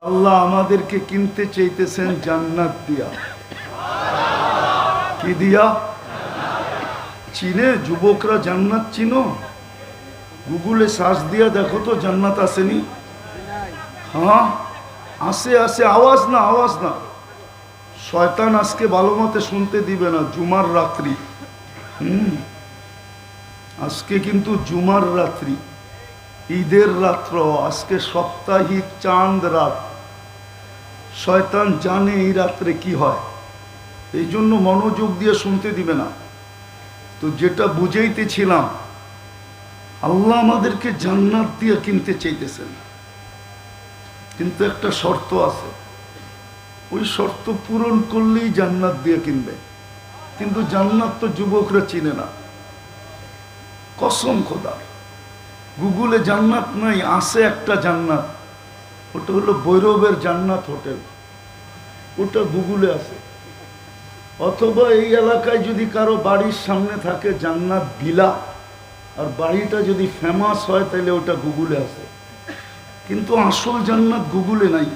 আল্লাহ আমাদেরকে কিনতে চাইতেছেন জান্নাত দিয়া। কি দিয়া? চিনে যুবকরা জান্নাত চিনো? গুগলে সার্চ দিয়া দেখো তো জান্নাত আসেনি? হ্যাঁ আসে আসে, আওয়াজ না আওয়াজ না। শয়তান আজকে ভালো মতে শুনতে দিবে না। জুমার রাত্রি, আজকে কিন্তু জুমার রাত্রি, ঈদের রাত্র, আজকে সাপ্তাহিক চাঁদ রাত। শয়তান জানে এই রাত্রে কি হয়, এই জন্য মনোযোগ দিয়ে শুনতে দিবে না। তো যেটা বুঝাইতেছিলাম, আল্লাহ আমাদেরকে জান্নাত দিয়ে কিনতে চাইতেছেন, কিন্তু একটা শর্ত আছে। ওই শর্ত পূরণ করলেই জান্নাত দিয়ে কিনবে। কিন্তু জান্নাত তো যুবকরা চিনে না। কসম খোদার, গুগলে জান্নাত নাই, আছে একটা জান্নাত, ওটা হলো ভৈরবের জান্নাত হোটেল, ওটা গুগলে আছে। অথবা এই এলাকায় যদি কারো বাড়ির সামনে থাকে জান্নাত বিলা, আর বাড়িটা যদি ফেমাস হয় তাহলে ওটা গুগলে আছে। কিন্তু আসল জান্নাত গুগলে নাই,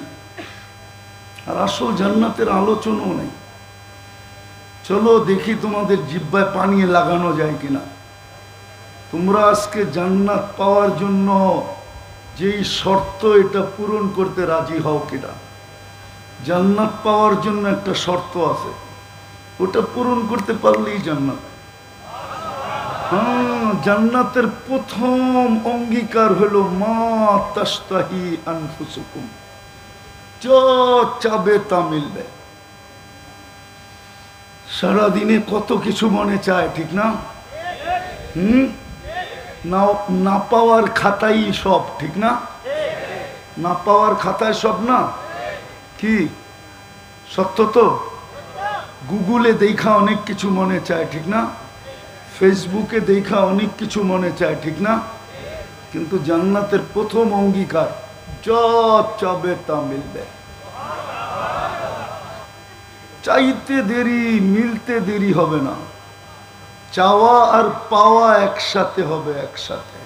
আর আসল জান্নাতের আলোচনাও নেই। চলো দেখি তোমাদের জিহ্বায় পানি লাগানো যায় কিনা। তোমরা আজকে জান্নাত পাওয়ার জন্য যেই শর্ত, এটা পূরণ করতে রাজি হও কিনা। জান্নাত পাওয়ার জন্য একটা শর্ত আছে, ওটা পূরণ করতে পারলেই জান্নাত। হ্যাঁ, জান্নাতের প্রথম অঙ্গীকার হলো মা তাশতাহি আনফুসুকুম, যা চাবে তা মিলবে। সারাদিনে কত কিছু মনে চায়, ঠিক না? না পাওয়ার খাতাই সব, ঠিক না? না পাওয়ার খাতায় সব না, কি সত্য তো? গুগলে দেখা অনেক কিছু মনে চায়, ঠিক না? ফেসবুকে দেখা অনেক কিছু মনে চায়, ঠিক না? কিন্তু জান্নাতের প্রথম অঙ্গীকার, যা চাবে তা মিলবে। চাইতে দেরি, মিলতে দেরি হবে না। চাওয়া আর পাওয়া একসাথে হবে, একসাথে।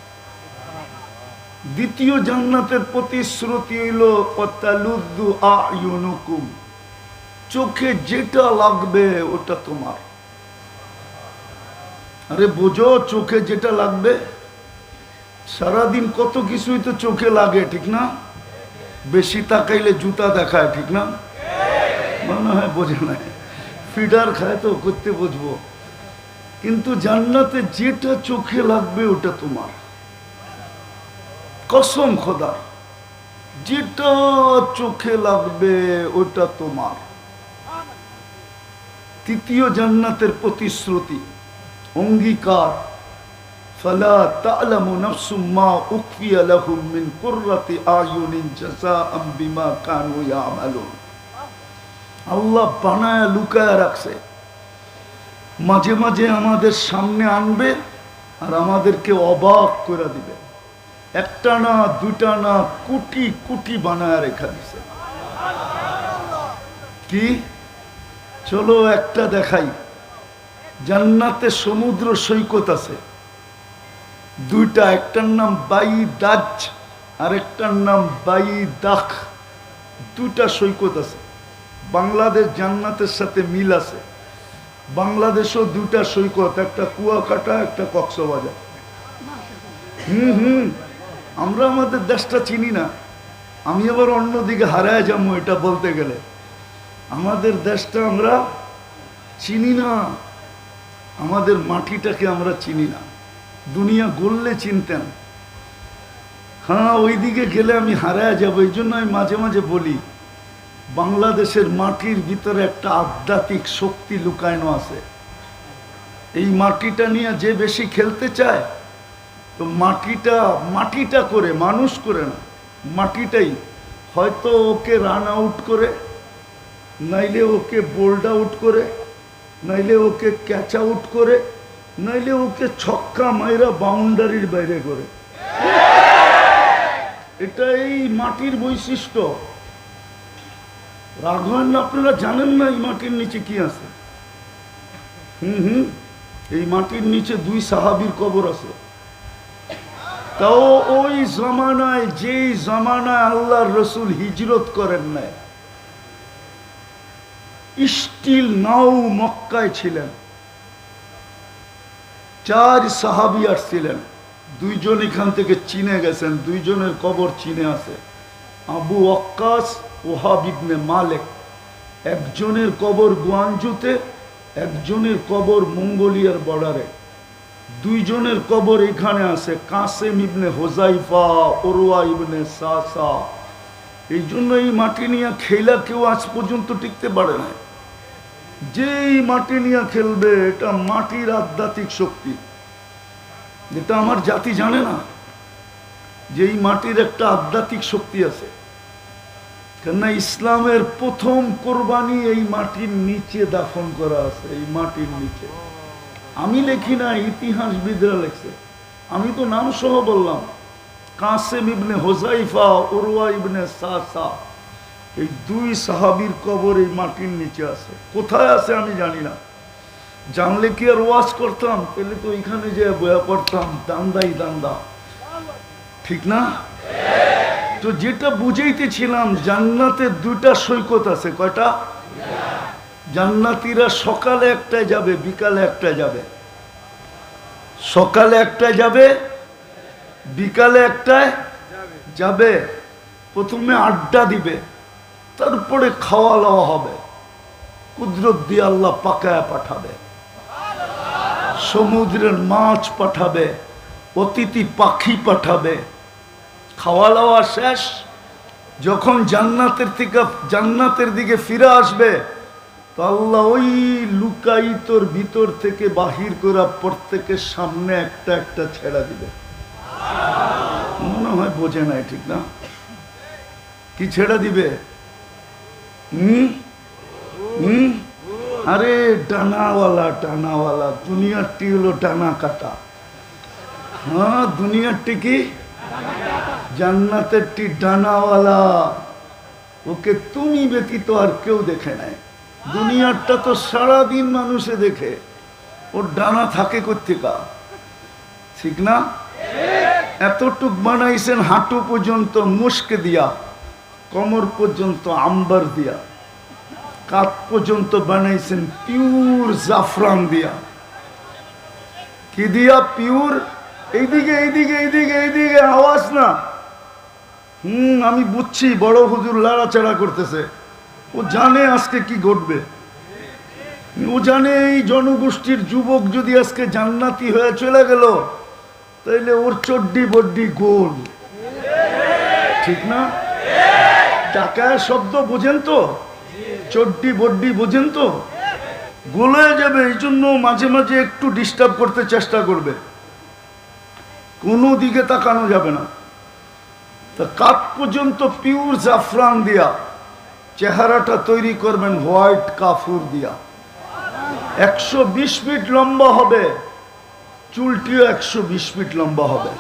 দ্বিতীয় জান্নাতের প্রতিশ্রুতি হইল ওয়াতালুদ্দু আয়ুনুকুম, চোখে যেটা লাগবে ওটা তোমার। আরে বোঝো, চোখে যেটা লাগবে। সারাদিন কত কিছুই তো চোখে লাগে, ঠিক না? বেশি তাকাইলে জুতা দেখায়, ঠিক না? মনে হয় বোঝে না, ফিডার খায় তো, করতে বুঝবো। কিন্তু জান্নাতে যেটা চোখে লাগবে ওটা তোমার। কসম খোদার, যেটা চোখে লাগবে ওটা তোমার। তৃতীয় জান্নাতের প্রতিশ্রুতি, অঙ্গীকার, ফালা তা'লামু নাফসুম মা উখফিয়া লাহুম মিন কুররাতি আয়ুনিন জাযাআম বিমা কানু ইয়ামালুন। আল্লাহ বানায়া লুকায়া রাখছে, মাঝে মাঝে আমাদের সামনে আনবে আর আমাদেরকে অবাক করে দিবে। একটা না, দুটা না, কোটি কোটি বানায়া রেখা দিছে। কি? চলো একটা দেখাই। জান্নাতে সমুদ্র সৈকত আছে দুইটা, একটার নাম বাইদাজ আর একটার নাম বাইদাখ। দুইটা সৈকত আছে। বাংলাদেশ জান্নাতের সাথে মিল আছে। বাংলাদেশও দুইটা সৈকত, একটা কুয়াকাটা, একটা কক্সবাজার। আমরা আমাদের দেশটা চিনি না। আমি আবার অন্যদিকে হারায় যাবো এটা বলতে গেলে। আমাদের দেশটা আমরা চিনি না, আমাদের মাটিটাকে আমরা চিনি না। দুনিয়া গড়লে চিনতেন। হ্যাঁ, ওইদিকে গেলে আমি হারায় যাবো। এই জন্য আমি মাঝে মাঝে বলি, বাংলাদেশের মাটির ভিতরে একটা আধ্যাত্মিক শক্তি লুকায়নো আছে। এই মাটিটা নিয়ে যে বেশি খেলতে চায়, তো মাটিটা করে, মানুষ করে না, মাটিটাই হয়তো ওকে রান আউট করে, নাইলে ওকে বোল্ড আউট করে, নাইলে ওকে ক্যাচ আউট করে, নাইলে ওকে ছক্কা মাইরা বাউন্ডারির বাইরে করে। এটা এই মাটির বৈশিষ্ট্য। রাঘবান, আপনারা জানেন না এই মাটির নিচে কি আছে? এই মাটির নিচে দুই সাহাবীর কবর আছে। তাও ওই জমানায়, যেই জমানায় আল্লাহর রসুল হিজরত করেন নাই, স্টিল নাও মক্কায় ছিলেন। 4 সাহাবী আসছিলেন, 2 জন এখান থেকে চীনে গেছেন, 2 জনের কবর চীনে আছে। আবু ওয়াক্কাস, ওহাব ইবনে মালিক, একজনের কবর গুয়াঞ্জুতে, একজনের কবর মঙ্গোলিয়ার বর্ডারে, 2 জনের কবর এখানে আছে, কাসেম ইবনে হোজাইফা, ওরওয়া ইবনে সাসা। এই জন্য এই মাটি নিয়ে খেলা কেউ আজ পর্যন্ত টিকতে পারে না। যেই মাটি নিয়ে খেলবে, এটা মাটির আধ্যাত্মিক শক্তি, যেটা আমার জাতি জানে না, যে এই মাটির একটা আধ্যাত্মিক শক্তি আছে। কেননা ইসলামের প্রথম কোরবানি এই মাটির নিচে দাফন করা আছে, এই মাটির নিচে। আমি লেখি না, ইতিহাসবিদরা লেখছে, আমি তো নাম সহ বললাম। কাসেম ইবনে হোজাইফা, উরওয়া ইবনে সাসা, এই 2 সাহাবীর কবর এই মাটির নিচে আছে। কোথায় আছে আমি জানি না, জানলে কি আর ওয়াজ করতাম? তাহলে তো এখানে যে বয়া করতাম, দান্দাই দান্দা, ঠিক না? তো যেটা বুঝাইতেছিলাম, জান্নাতে 2টা সৈকত আছে। কয়টা? জান্নাতীরা সকালে একটায় যাবে, বিকালে একটায় যাবে। সকালে একটায় যাবে, বিকালে একটায় যাবে। প্রথমে আড্ডা দিবে, তারপরে খাওয়া দাওয়া হবে। কুদরত দিয়ে আল্লাহ পাকায়া পাঠাবে, সমুদ্রের মাছ পাঠাবে, অতিথি পাখি পাঠাবে। খাওয়া দাওয়া শেষ, যখন জান্নাতের দিকে ফিরে আসবে, তো আল্লাহ ওই লুকায়িতর ভিতর থেকে বাহির করা প্রত্যেকের সামনে একটা একটা ছেড়া দিবে। মনে হয় বোঝে নাই, ঠিক না? কি ছেড়া দিবে? আরে ডানাওয়ালা, ডানাওয়ালা। দুনিয়ারটি হলো ডানা কাটা। হ্যাঁ, দুনিয়ারটি কি? জান্নাতেরটি ডানাওয়ালা। ওকে তুমি ব্যতীত আর কেউ দেখে নাই। দুনিয়ারটা তো সারাদিন মানুষে দেখে, ওর ডানা থাকে কোত্থেকা, ঠিক না? এতটুক বানাইছেন হাঁটু পর্যন্ত মুস্কে দিয়া, কোমর পর্যন্ত আম্বার দিয়া, কাত পর্যন্ত বানাইছেন পিওর জাফরান দিয়া। কি দিয়া? পিওর। এইদিকে এইদিকে এইদিকে এইদিকে আওয়াজ না। আমি বুঝছি, বড় হুজুর লাড়াচাড়া করতেছে। ও জানে আজকে কি ঘটবে। ও জানে এই জনগোষ্ঠীর যুবক যদি আজকে জান্নাতি হয়ে চলে গেল, তাইলে ওর চড্ডি বড্ডি গোল, ঠিক না? টাকায় শব্দ বোঝেন তো? চড্ডি বড্ডি বোঝেন তো? গলে যাবে। এই জন্য মাঝে মাঝে একটু ডিস্টার্ব করতে চেষ্টা করবে, কোনো দিকে তাকানো যাবে না। তা কাত পর্যন্ত পিওর জাফরান দিয়া চেহারাটা তৈরি করবেন, হোয়াইট কাফুর দিয়া। 120 ফিট লম্বা হবে, চুলটিও 120 ফিট লম্বা হবে।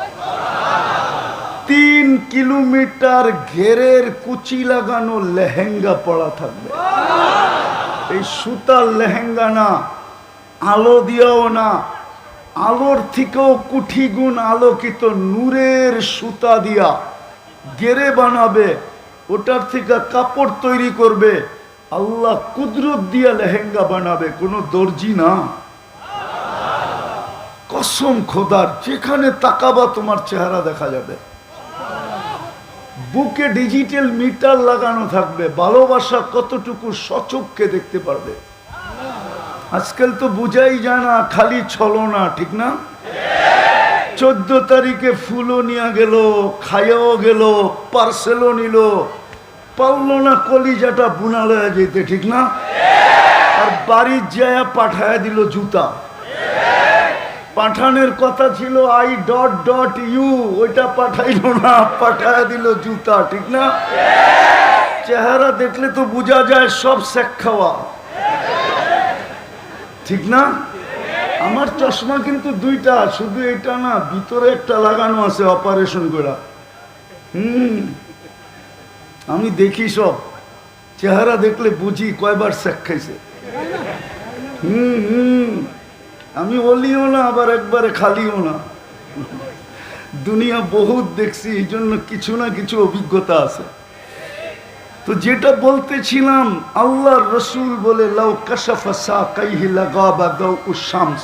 3 কিলোমিটার ঘেরের কুচি লাগানো লেহেঙ্গা পরা থাকবে। এই সুতার লেহেঙ্গা না, আলো দিয়েও না, আলোর থেকেও কোটি গুণ আলোকিত নূরের সুতা দিয়া গেরে বানাবে, ওটার থেকে কাপড় তৈরি করবে। আল্লাহ কুদরত দিয়া লেহেঙ্গা বানাবে, কোনো দর্জি না। কসম খোদার, যেখানে তাকাবা তোমার চেহারা দেখা যাবে। বুকে ডিজিটাল মিটার লাগানো থাকবে, ভালোবাসা কতটুকু সচক্ষে দেখতে পারবে। আজকাল তো বুঝাই যায় না, খালি ছলনা, ঠিক না? 14 তারিখে ফুলও নিয়ে গেল, খাইয়াও গেল, পার্সেলও নিল, পারল না কলিজাটা বুনা লয়ে যেতে, ঠিক না? আর বাড়ির যায় পাঠায় দিল জুতা। পাঠানোর কথা ছিল I.U, ওইটা পাঠাইল না, পাঠায় দিল জুতা, ঠিক না? চেহারা দেখলে তো বোঝা যায় সব শেখ খাওয়া, ঠিক না? আমার চশমা কিন্তু 2টা, শুধু এটা না, ভিতরে একটা লাগানো আছে অপারেশন করা। আমি দেখি সব, চেহারা দেখলে বুঝি কয়বার শেখ খাইছে। আমি অলিও না, আবার একবারে খালিও না। দুনিয়া বহুত দেখছি, এই জন্য কিছু না কিছু অভিজ্ঞতা আছে। তো যেটা বলতেছিলাম, আল্লাহর রসুল বলে লাউ কাশাফা সাকাইহি লাগাবা দাউউশ শামস,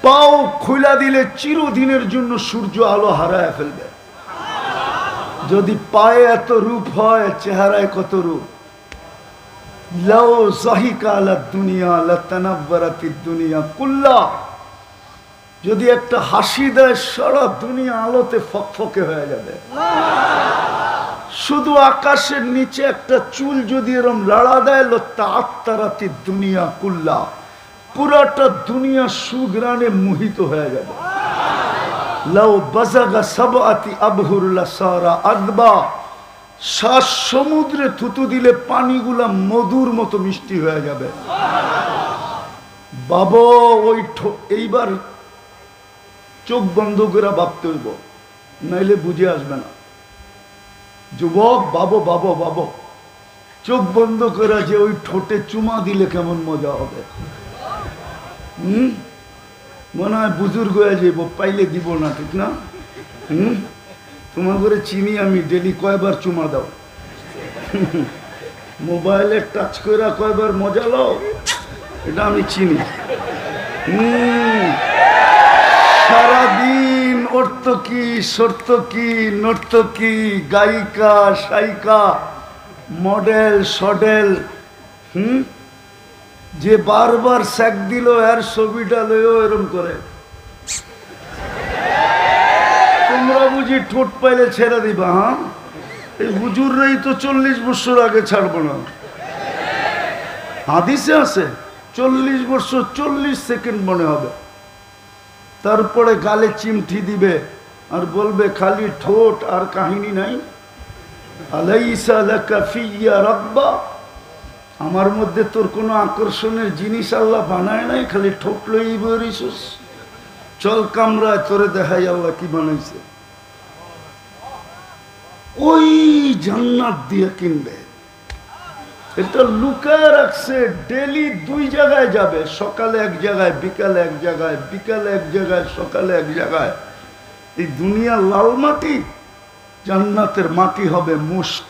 পাও খুলা দিলে চিরদিনের জন্য সূর্য আলো হারায় ফেলবে। যদি পায়ে এত রূপ হয়, চেহারায় কত রূপ। লাউ যাহিকা আলা দুনিয়া লাতানাব্বারাতিদ দুনিয়া কুল্লা, যদি একটা হাসি দেয় সারা দুনিয়া আলোতে ফকফকে হয়ে যাবে। শুধু আকাশের নিচে একটা চুল যদি এরম লাড়া দেয় লাতাআত্তারাতিদ দুনিয়া কুল্লা, পুরাটা দুনিয়া সুগ্রানে মোহিত হয়ে যাবে। লাউ বাজাগা সাবআতি আবহুর লাসারা আদবা, 7 সমুদ্রে থুতু দিলে পানিগুলা মধুর মতো মিষ্টি হয়ে যাবে। বাবা ওই এইবার চোখ বন্ধ করে ভাবতে হইব, নাইলে বুঝে আসবে না। যুবক বাবো বাবো বাবো, চোখ বন্ধ করে যে ওই ঠোঁটে চুমা দিলে কেমন মজা হবে। মনে হয় বুজুর্গ হয়ে যাইব, পাইলে দিব না, ঠিক না? তোমার করে চিনি আমি, ডেলি কয়বার চুমা দাও? মোবাইলে টাচ করে কয়বার মজা লও, এটা আমি চিনি। সারাদিন অর্থকি সর্তকি নর্তকি গায়িকা সাইকা মডেল সডেল, যে বারবার স্যাক দিল এর ছবিটা লইও এরম করে। তোমরা বুঝি ঠোঁট পাইলে ছেড়ে দিবা? হ্যাঁ, এই হুজুররাই তো 40 বছর আগে ছাড়বো না। হাদিসে আছে 40 বছর 40 সেকেন্ড মনে হবে, তারপরে গালে চিমটি দিবে আর বলবে খালি ঠোঁট আর কাহিনী নাই। আলাইসা লাকা ফিয়া রাব্বা, আমার মধ্যে তোর কোনো আকর্ষণের জিনিস আল্লাহ বানায় নাই, খালি ঠোঁট লই বরিস। চল কামরায় তোরে দেখাই আল্লাহ কি বানাইছে। ওই জান্নাত দিয়ে কিনবে, এটা লুকায় রাখছে। ডেলি 2 জায়গায় যাবে, সকালে এক জায়গায়, বিকালে এক জায়গায়, বিকালে এক জায়গায়, সকালে এক জায়গায়। এই দুনিয়া লাল মাটি, জান্নাতের মাটি হবে মুস্ক।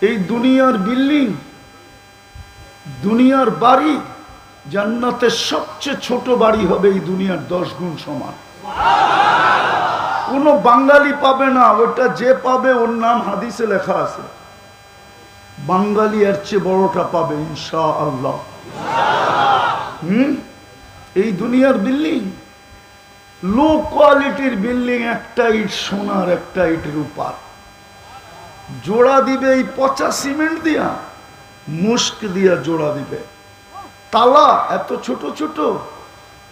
এই দুনিয়ার বিল্ডিং, দুনিয়ার বাড়ি, জান্নাতের সবচেয়ে ছোট বাড়ি হবে এই দুনিয়ার 10 গুণ সমান। কোনো বাঙালি পাবে না, ওটা যে পাবে ওর নাম হাদিসে লেখা আছে, বাঙালি এর চেয়ে বড়টা পাবে ইনশাআল্লাহ। এই দুনিয়ার বিল্ডিং লো কোয়ালিটির বিল্ডিং, একটা ইট সোনার একটা ইট রূপার, জোড়া দিবে এই পচা সিমেন্ট দিয়া, মুস্ক দিয়া জোড়া দিবে। তালা এত ছোট ছোট,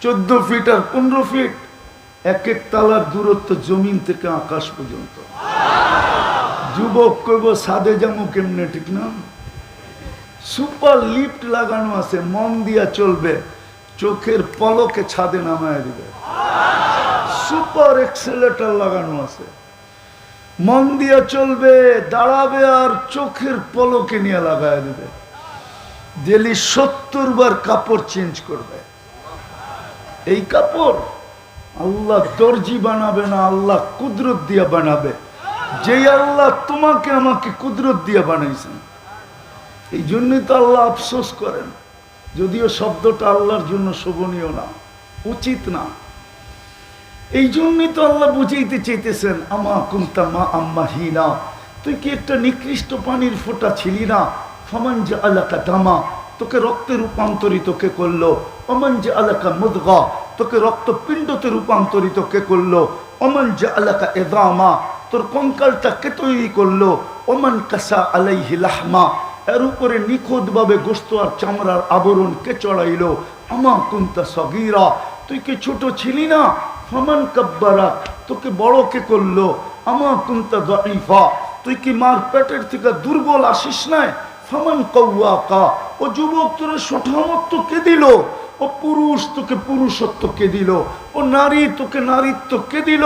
14 ফিট আর 15 ফিট, এক এক তালার দূরত্ব জমিন থেকে আকাশ পর্যন্ত। যুবক কইব সাদে যাবো কেমনে, ঠিক না? সুপার লিফট লাগানো আছে, মন দিয়া চলবে, চোখের পলকে ছাদে নামায় দিবে। সুপার এক্সেলেটর লাগানো আছে, মন দিয়া চলবে, দাঁড়াবে আর চোখের পলকে নিয়ে লাগায় দিবে। ডেলি 70 বার কাপড় চেঞ্জ করবে। এই কাপড় আল্লাহ দর্জি বানাবে না, আল্লাহ কুদরত দিয়া বানাবে। যে আল্লাহ তোমাকে আমাকে কুদরত দিয়া বানাইছেন, এই জন্যই তো আল্লাহ আফসোস করেন, যদিও শব্দটা আল্লাহর জন্য শোভনীয় না, উচিত না। এই জন্যই তো আল্লাহ বুঝাইতে চাইতেছেন, আমা কুনতা মা আম্মা হিনা, তুই কি একটা নিকৃষ্ট পানির ফোঁটা ছিলি না? ফামান জাআলাকা দামা, তোকে রক্তে রূপান্তরিত কে করলো? ওমান জাআলাকা মুদগা, তোকে রক্তপিণ্ডতে রূপান্তরিত কে করলো? ওমান জাআলাকা ইযামা, তোর কঙ্কালটা কে তৈরি করলো? ওমান কাসা আলাইহি লাহমা, এর উপরে নিখুঁতভাবে গোশত আর চামড়ার আবরণ কে চড়াইলো? আমা কুনতা সগীরা, তুই কি ছোট ছিলি না? ফামান কাব্বারা, তোকে বড় কে করলো? আমা কুনতা দাঈফা, তুই কি মার পেটের থেকে দুর্বল আসিস নাই? ফামান কাওয়াকা, ও যুবক তোরে সঠামত্ব কে দিল? ও পুরুষ তোকে পুরুষত্ব কে দিল? ও নারী তোকে নারীত্ব কে দিল?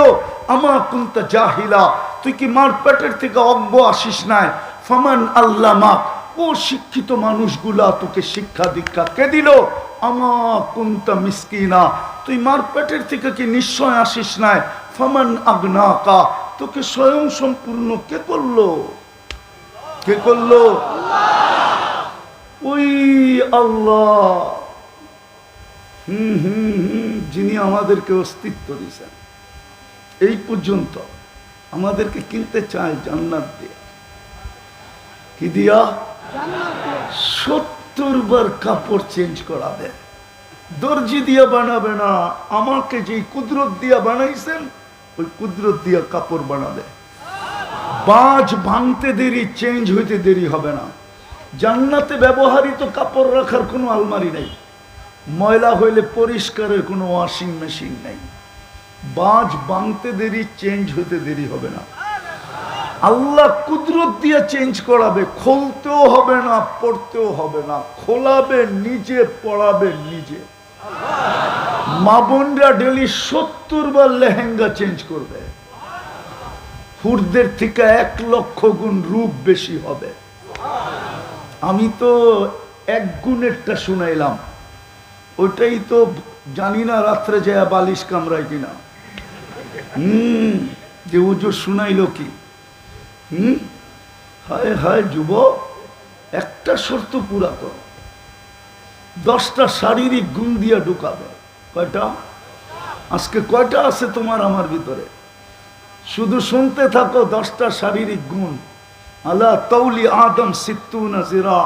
আমা কুনতা জাহিলা, তুই কি মার পেটের থেকে অজ্ঞ আসিস নাই? ফামান আল্লামাক, ও শিক্ষিত মানুষগুলা তোকে শিক্ষা দীক্ষা কে দিল? আমা কুনতা মিসকিনা, তুই মার পেটের থেকে কি নিশ্চয় আসিস নাই? ফামান আগনাকা, তোকে স্বয়ং সম্পূর্ণ কে করলো? কে করলো? ওই আল্লাহ, যিনি আমাদেরকে অস্তিত্ব দিয়েছেন। এই পর্যন্ত আমাদেরকে কিনতে চায় জান্নাত দিয়া। কি দিয়া? 70 বার কাপড় চেঞ্জ করাবে। দর্জি দিয়া বানাবে না, আমাকে যেই কুদরত দিয়া বানাইছেন ওই কুদরত দিয়া কাপড় বানাবে। বাজ ভাঙতে দেরি, চেঞ্জ হইতে দেরি হবে না। জান্নাতে ব্যবহৃত কাপড় রাখার কোনো আলমারি নেই, ময়লা হইলে পরিষ্কারের কোনো ওয়াশিং মেশিন নেই। বাজ ভাঙতে দেরি, চেঞ্জ হইতে দেরি হবে না। আল্লাহ কুদরত দিয়ে চেঞ্জ করাবে, খুলতেও হবে না, পড়তেও হবে না, খোলাবে নিজে, পড়াবে নিজে। মা বোনরা ডেলি 70 বার লেহেঙ্গা চেঞ্জ করবে। হুরদের থেকে 1 লক্ষ গুণ রূপ বেশি হবে। আমি তো 1 গুণেরটা শুনাইলাম, ওইটাই তো জানি না রাত্রে যায় বালিশ কামড়ায় কিনা। যে উজো শুনাইল কি? হায় হায় যুবক, একটা শর্ত পুরা কর, 10টা শারীরিক গুণ দিয়া ঢুকাবে। কয়টা? আজকে কয়টা আছে তোমার আমার ভিতরে? শুধু শুনতে থাকো, 10টা শারীরিক গুণ। আলা তাউলি আদম 60 জিরা,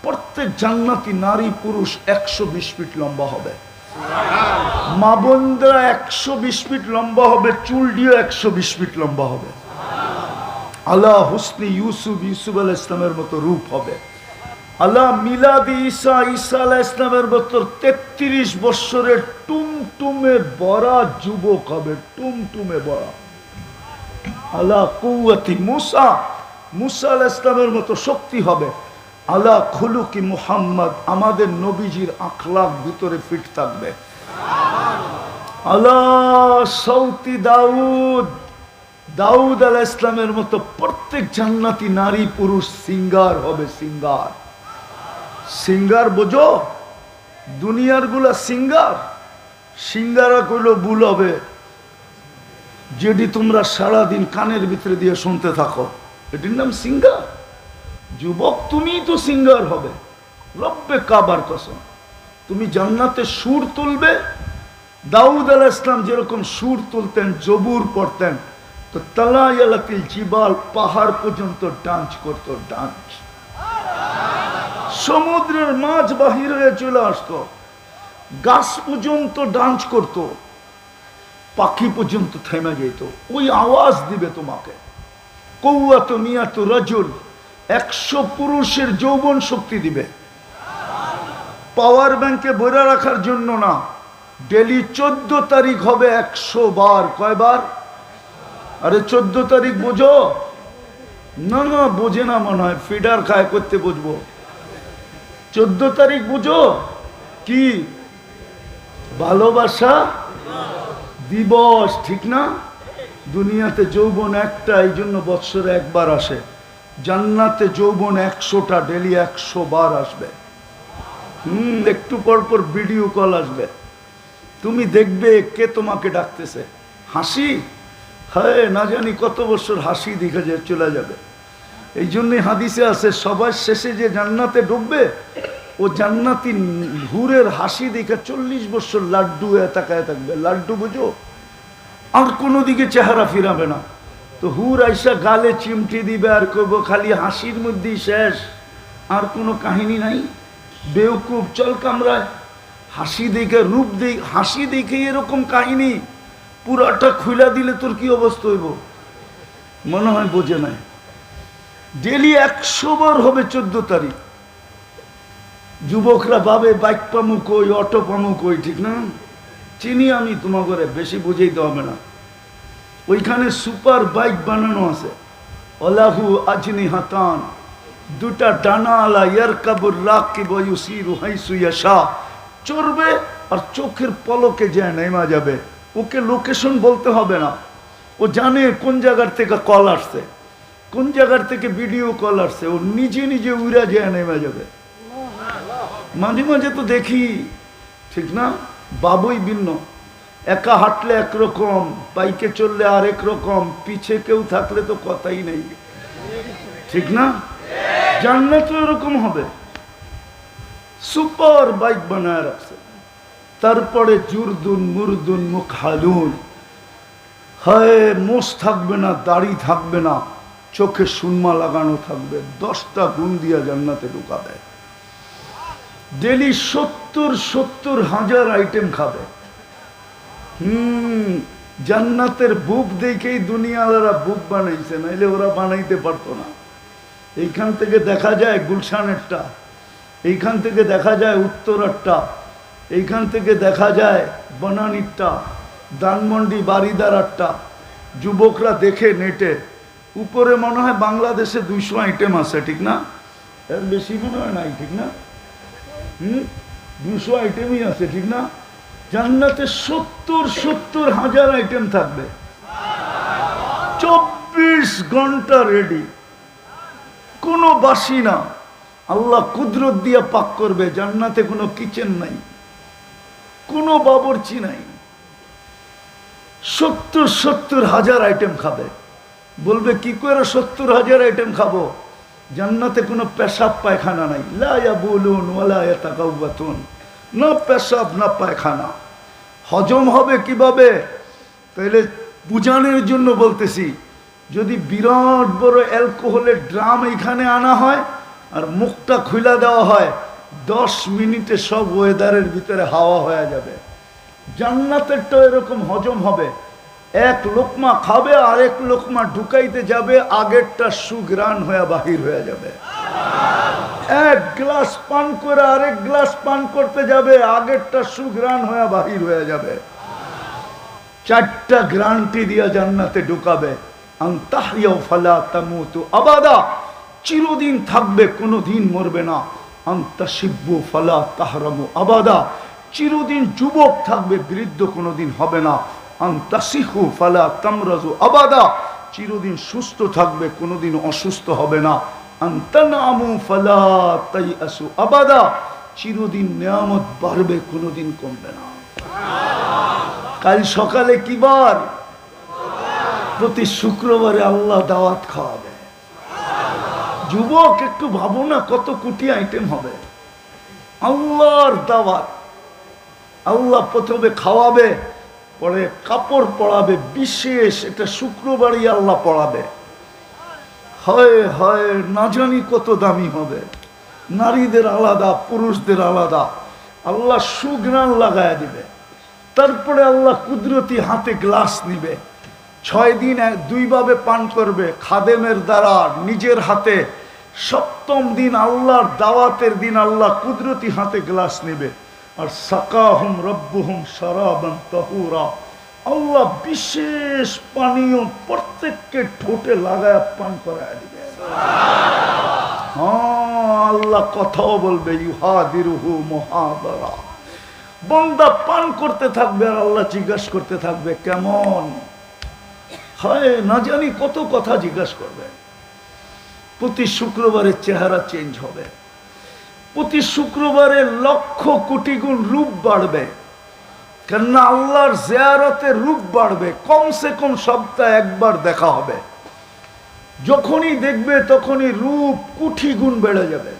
প্রত্যেক জান্নাতি নারী পুরুষ 120 ফিট লম্বা হবে। মা বোনরা 120 ফিট লম্বা হবে, চুল দিয়ে 120 ফিট লম্বা হবে। আলা হুসনি ইউসুফ, ইউসুফ আলাইহিস সালামের মতো রূপ হবে। আলা মিলাদি ঈসা, ঈসা আলাইহিস সালামের মতো 33 বছরের টুমটুমে বড়া যুবক হবে, টুমটুমে বড়া। আলা কুওয়াতি মুসা, মুসা আলাইহিস সালামের মতো শক্তি হবে। আলা খুলুকি মুহাম্মদ, আমাদের নবীজির আখলাক ভিতরে ফিট থাকবে। আলা সৌতি দাউদ, দাউদ আলাইহিস সালামের মতো প্রত্যেক জান্নাতি নারী পুরুষ সিঙ্গার হবে। সিঙ্গার, সিঙ্গার বোঝো? দুনিয়ার গুলা সিঙ্গার, সিঙ্গারা কইলো ভুল হবে। যেটি তোমরা সারাদিন কানের ভিতরে দিয়ে শুনতে থাকো, এটির নাম সিঙ্গার। যুবক, তুমি তো সিঙ্গার হবে। রব্বে কাবার কসম, তুমি জান্নাতে সুর তুলবে। দাউদ আলাইহিস সালাম যেরকম সুর তুলতেন, জবুর পড়তেন, তো তালায়ালাতিল জিবাল, পাহাড় পর্যন্ত ডান্স করতো, ডান্স। সমুদ্রের মাছ বাহির হয়ে চলে আসতো, গাছ পর্যন্ত ডান্স করতো, পাখি পর্যন্ত থেমে যেত। ওই আওয়াজ দিবে তোমাকে। কৌয়াত মিয়াত রাজুল, 100 পুরুষের যৌবন শক্তি দিবে। পাওয়ার ব্যাংকে ভরে রাখার জন্য না, ডেলি 14 তারিখ হবে 100 বার। কয়বার? আরে 14 তারিখ বোঝো না? না বোঝে না মনে হয়, ফিডার খায় করতে বুঝবো। 14 তারিখ বুঝো কি? ভালোবাসা দিবস, ঠিক না? দুনিয়াতে যৌবন একটা, এই জন্য বৎসরে একবার আসে। জান্নাতে যৌবন 100টা, ডেলি 100 বার আসবে। একটু পর পর ভিডিও কল আসবে, তুমি দেখবে কে তোমাকে ডাকতেছে। হাসি, হ্যাঁ, না জানি কত বছর হাসি দেখে যে চলে যাবে। এই জন্যই হাদিসে আছে, সবার শেষে যে জান্নাতে ঢুকবে ও জান্নাতি হুরের হাসি দেখে 40 বছর লাড্ডু তাকায় থাকবে। লাড্ডু বুঝো? আর কোনো দিকে চেহারা ফিরাবে না। তো হুর আইসা গালে চিমটি দিবে আর কইব খালি হাসির মধ্যেই শেষ, আর কোনো কাহিনী নাই। বেউকুব, চল কামরায়। হাসি দেখে, রূপ দেখে, হাসি দেখে এরকম কাহিনী পুরাটা খুইলা দিলে তোর কি অবস্থা হইব? মনে হয় বোঝে নাই। ডেলি 100 বার হবে 14 তারিখ। যুবকরা ভাবে বাইক পামু কই, অটো পামু কই, ঠিক না? চিনি আমি, তোমাকে বেশি বুঝাইতে হবে না। ওইখানে সুপার বাইক বানানো আছে। অলাহু আজনি হাতান, 2টা ডানা আলা, ইয়ারকাবুর রাকিব ওয়া ইউসিরু হাইসু ইয়াশা। চড়বে আর চোখের পলকে যায় নেমা যাবে। ওকে লোকেশন বলতে হবে না, ও জানে কোন জায়গার থেকে কল আসছে, কোন জায়গার থেকে ভিডিও কল আসছে। ও নিজে নিজে উড়া যায় নেমে যাবে। মাঝে মাঝে তো দেখি, ঠিক না? বাবুই ভিন্ন, একা হাঁটলে একরকম, বাইকে চললে আরেক রকম, পিছে কেউ থাকলে তো কথাই নেই, ঠিক না? জান্নাত এরকম হবে, সুপার বাইক বানায় রাখছে। তারপরে জুরদুন মুরদুন মুখালুন, হায় মোষ থাকবে না, দাড়ি থাকবে না, চোখে সুরমা লাগানো থাকবে, 10টা গুণ দিয়া জান্নাতে ঢুকাবে। ডেলি 70,000 আইটেম খাবে। জান্নাতের বুক দেখেই দুনিয়াওয়ালারা বুক বানাইছে, নাইলে ওরা বানাইতে পারতো না। এইখান থেকে দেখা যায় গুলশানেরটা, এইখান থেকে দেখা যায় উত্তরারটা, এইখান থেকে দেখা যায় বনানীরটা, ধানমন্ডি বারিদারারটা। যুবকরা দেখে নেটে, উপরে মনে হয় বাংলাদেশে 200 আইটেম আছে, ঠিক না? এর বেশি মনে হয় নাই, ঠিক না? 200 আইটেমই আছে, ঠিক না? জান্নাতে 70,000 আইটেম থাকবে, 24 ঘন্টা রেডি, কোনো বাসি না। আল্লাহ কুদরত দিয়ে পাক করবে। জান্নাতে কোনো কিচেন নাই, কোনো বাবুর্চি নাই। 70,000 আইটেম খাবে। বলবে কি করে 70,000 আইটেম খাবো? জান্নাতে কোনো পেশাব পায়খানা নাই, লা ইয়াবুলুন ওয়ালা ইয়াতাকাওয়াতুন, না পেশাব না পায়খানা। হজম হবে কিভাবে? তাহলে বুঝানোর জন্য বলতেছি, যদি বিরাট বড় অ্যালকোহলের ড্রাম এখানে আনা হয় আর মুখটা খুলে দেওয়া হয়, 10 মিনিটে সব ওয়েদারের ভিতরে হাওয়া হয়ে যাবে। জান্নাতেরটা এরকম হজম হবে। এক লোকমা খাবে, আরেক লোকমা ঢুকাইতে যাবে, আগেরটা সুঘ্রাণ হয়ে বাহির হয়ে যাবে। এক গ্লাস পান করে আরেক গ্লাস পান করতে যাবে, আগেরটা সুঘ্রাণ হয়ে বাহির হয়ে যাবে। 4টা গ্যারান্টি দিয়া জান্নাতে ঢুকাবে। আনতাহইয়া ফালা তামুতু আবাদা, চিরদিন থাকবে, কোনোদিন মরবে না। আনতাশিব্বু ফালা তাহরামু আবাদা, চিরদিন যুবক থাকবে, বৃদ্ধ কোনোদিন হবে না। আনতাসিহু ফালা তামরাজু আবাদা, চিরদিন সুস্থ থাকবে, কোনোদিন অসুস্থ হবে না। আনতানামু ফালা তাইয়াসু আবাদা, চিরদিন নিয়ামত বাড়বে, কোনোদিন কমবে না। কাল সকালে কি বার? প্রতি শুক্রবারে আল্লাহ দাওয়াত খাওয়াবে। যুবক একটু ভাবো না, কত কোটি আইটেম হবে। আল্লাহর দাওয়াত, আল্লাহ প্রথমে খাওয়াবে, পরে কাপড় পরাবে, বিশেষ এটা শুক্রবারই আল্লাহ পরাবে। হয় হয় না জানি কত দামি হবে, নারীদের আলাদা, পুরুষদের আলাদা। আল্লাহ সুঘ্রাণ লাগায় দিবে। তারপরে আল্লাহ কুদরতি হাতে গ্লাস নিবে, 6 দিন 2 ভাবে পান করবে, খাদেমের দ্বারা, নিজের হাতে। 7ম দিন আল্লাহর দাওয়াতের দিন আল্লাহ কুদরতি হাতে গ্লাস নিবে, আর সাকাহুম রব্বুহুম শারাবান তাহুরা, আল্লাহ বিশেষ পানীয় প্রত্যেককে ঠোঁটে লাগায় পান করায় দিবে। আল্লাহ কথাও বলবে, ইউহাদিরুহু মুহাদারা। বান্দা পান করতে থাকবে আর আল্লাহ জিজ্ঞাসা করতে থাকবে কেমন হয়, না জানি কত কথা জিজ্ঞাসা করবে। প্রতি শুক্রবারে চেহারা চেঞ্জ হবে, প্রতি শুক্রবারে লক্ষ কোটি গুণ রূপ বাড়বে। কেননা আল্লাহর জিয়ারতে রূপ বাড়বে। কমসে কম সপ্তাহে একবার দেখা হবে, যখনই দেখবে তখনই রূপ কোটি গুণ বেড়ে যাবে।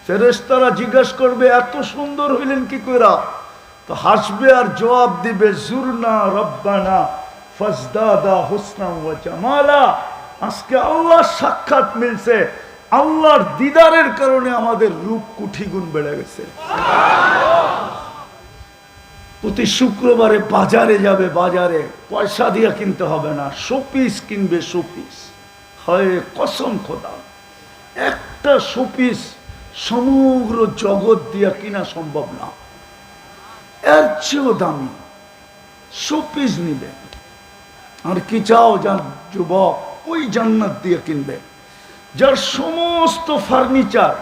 ফেরেশতারা জিজ্ঞাসা করবে, এত সুন্দর হইলেন কি কইরা? তো হাসবে আর জবাব দিবে, জুরনা রব্বানা ফাজদাদা হুসনা ওয়া জামালা। আজকে আল্লাহর সাক্ষাৎ মিলছে, আল্লাহর দিদারের কারণে আমাদের রূপ কোটি গুণ বেড়ে গেছে। প্রতি শুক্রবারে বাজারে যাবে, বাজারে পয়সা দিয়ে কিনতে হবে না, শোপিস কিনবে, শোপিস। হয় কসম খোদা, একটা শোপিস সমগ্র জগৎ দিয়া কিনা সম্ভব না, এর চেয়েও দামি শোপিস নিবে। আর কি চাও? যার যুবক ওই জান্নাত দিয়ে কিনবে, যার সমস্ত ফার্নিচার,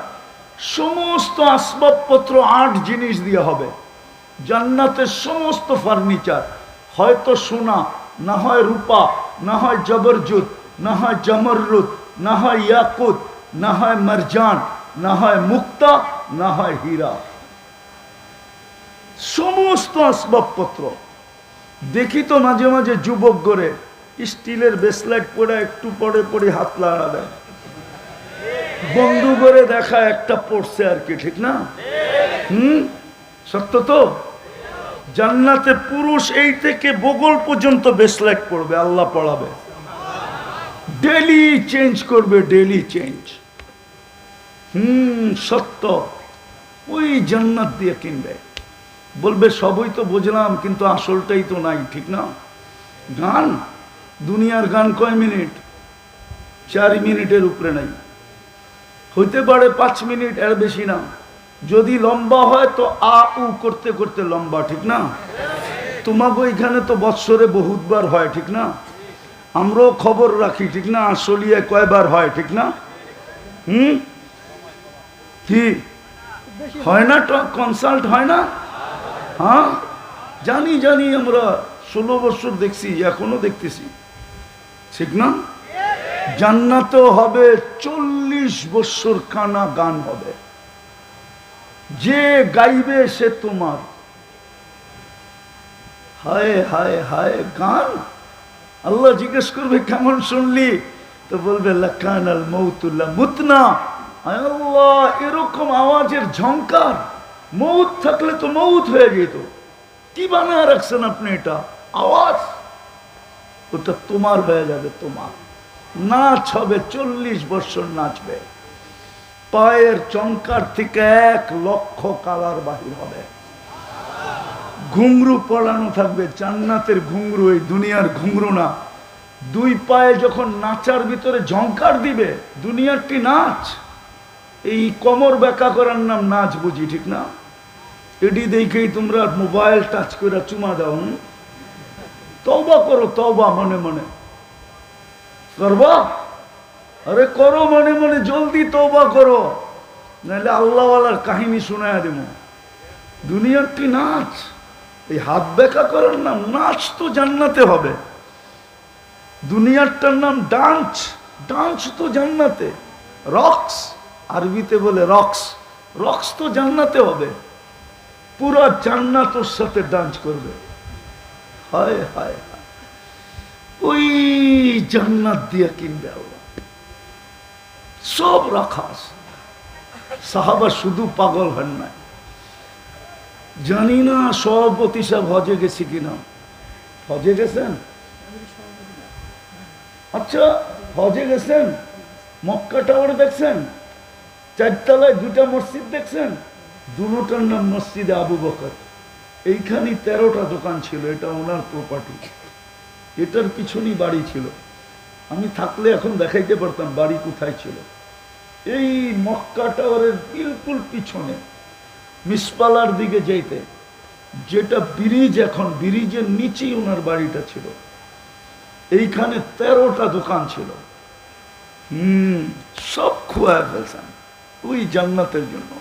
সমস্ত আসবাবপত্র 8 জিনিস দিয়ে হবে। জান্নাতের সমস্ত ফার্নিচার হয়তো সোনা, না হয় রূপা, না হয় জবরজুত, না হয় জমররুত, না হয় ইয়াকুত, না হয় মারজান, না হয় মুক্তা, না হয় হীরা। সমস্ত আসবাবপত্র। দেখি তো মাঝে মাঝে যুবক করে স্টিলের ব্রেসলেট পরে একটু পরে পরে হাত লাগা দেয়, বন্ধু করে দেখা একটা পড়ছে আর কি, ঠিক না? সত্য তো। জান্নাতে পুরুষ এই থেকে বগল পর্যন্ত ব্রেসলেট পড়বে, আল্লাহ পড়াবে, ডেলি চেঞ্জ করবে, ডেলি চেঞ্জ। সত্য। ওই জান্নাত দিয়ে কিনবে, বলবে সবই তো বুঝলাম কিন্তু আসলটাই তো নাই, ঠিক না? গান, দুনিয়ার গান কয় মিনিট? 4 মিনিটের উপরে নাই, হইতে পারে 5 মিনিট, এর বেশি না। যদি লম্বা হয় তো আ উ করতে করতে লম্বা, ঠিক না? তোমাকে এখানে তো বৎসরে বহুতবার হয়, ঠিক না? আমরাও খবর রাখি, ঠিক না? আসলিয়ে কয়বার হয়, ঠিক না? কি হয় না? কনসাল্ট হয় না? হ্যাঁ জানি জানি, আমরা 16 বছর দেখছি, এখনো দেখতেছি, ঠিক না? জান্নাতেও হবে 40 বছর কানা গান হবে, যে গাইবে সে তোমার। হায় হায় হায় গান। আল্লাহ জিজ্ঞেস করবে কেমন শুনলি, তো বলবে লাকানাল মৌতুল্লাহ মুতনা। আল্লাহ, এরকম আওয়াজের ঝংকার, মৌত থাকলে তো মৌত হয়ে যেত, কি বানায় রাখছেন আপনি এটা আওয়াজ? ওটা তোমার হয়ে যাবে, তোমার। নাচ হবে, 40 বছর নাচবে, পায়ের চমকার থেকে 1 লক্ষ কালার বাহির হবে, ঘুংরু পড়ানো থাকবে, জান্নাতের ঘুংরু, এই দুনিয়ার ঘুংরু না। 2 পায়ে যখন নাচার ভিতরে ঝংকার দিবে, দুনিয়ারটি নাচ, এই কোমর বেঁকা করার নাম নাচ বুঝি, ঠিক না? এটি দেখেই তোমরা মোবাইল টাচ করে চুমা দাও। তওবা করো, তওবা মনে মনে করবা? আরে করো মনে মনে, জলদি তওবা করো, নাহলে আল্লাহওয়ালার কাহিনী শোনায় দেব। দুনিয়ারটি নাচ, এই হাত বেঁকা করার নাম নাচ তো জান্নাতে হবে। দুনিয়ারটার নাম ডান্স, ডান্স তো জান্নাতে। রক্স, আরবিতে বলে রক্স, রক্স তো জান্নাতে হবে। পুরো জান্নাত ওর সাথে ডান্স করবে। হায় হায় হায়, ওই জান্নাত দিয়ে কিনবে আল্লাহ, সব রাখা আছে। সাহাবা শুধু পাগল হন না, জানি না সভাপতি সাহেব হজে গেছি কিনা। হজে গেছেন? আচ্ছা, হজে গেছেন? মক্কা টাওয়ার দেখছেন? 4 তলায় 2টা মসজিদ দেখছেন? দুটোটার নাম মসজিদে আবু বকর। এইখানে 13টা দোকান ছিল, এটা ওনার প্রপার্টি, এটার পিছনেই বাড়ি ছিল। আমি থাকলে এখন দেখাইতে পারতাম বাড়ি কোথায় ছিল। এই মক্কা টাওয়ারের বিলকুল পিছনে মিসপালার দিকে যেতে, যেটা ব্রিজ, এখন ব্রিজের নিচেই ওনার বাড়িটা ছিল। এইখানে 13টা দোকান ছিল। সব খুয়ায় ফেলছেন ওই জান্নাতের জন্য।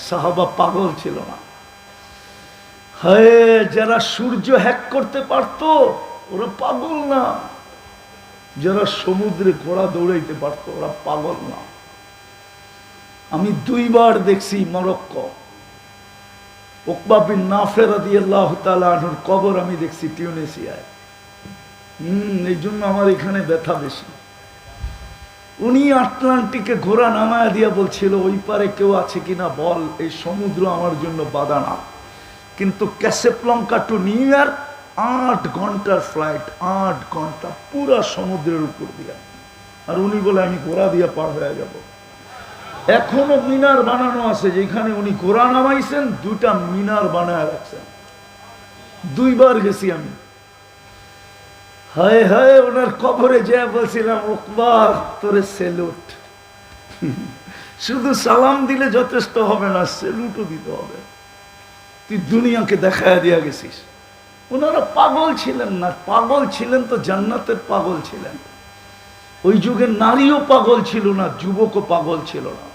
সাহাবা পাগল ছিল না। হায়, যারা সূর্য হ্যাক করতে পারতো ওরা পাগল না, যারা সমুদ্রে ঘোড়া দৌড়াইতে পারতো ওরা পাগল না। আমি 2 বার দেখছি মরক্কো, উকবা বিন নাফে রাদিয়াল্লাহু তাআলা আনহুর কবর আমি দেখছি টিউনিসিয়ায়। এই জন্য আমার এখানে ব্যথা বেশি। উনি আটলান্টিকে ঘোড়া নামায় দিয়া বলছিল, ওই পারে কেউ আছে কিনা বল, এই সমুদ্র আমার জন্য বাধা না। কিন্তু ক্যাসেপ্লঙ্কা টু নিউ ইয়র্ক 8 ঘন্টার ফ্লাইট, 8 ঘন্টা পুরা সমুদ্রের উপর দিয়া। আর উনি বলে আমি ঘোড়া দিয়া পার হয়ে যাব। এখনো মিনার বানানো আছে, যেখানে উনি ঘোড়া নামাইছেন 2টা মিনার বানায় রাখছেন। 2 বার গেছি আমি। হায় হায়, ওনার কবরে যা বলছিলাম, উকবা তোরে সেলুট। শুধু সালাম দিলে যথেষ্ট হবে না, সেলুটও দিতে হবে। তুই দুনিয়াকে দেখায় দিয়া গেছিস। ওনারা পাগল ছিলেন না, পাগল ছিলেন তো জান্নাতের পাগল ছিলেন। ওই যুগের নারীও পাগল ছিল না, যুবকও পাগল ছিল না।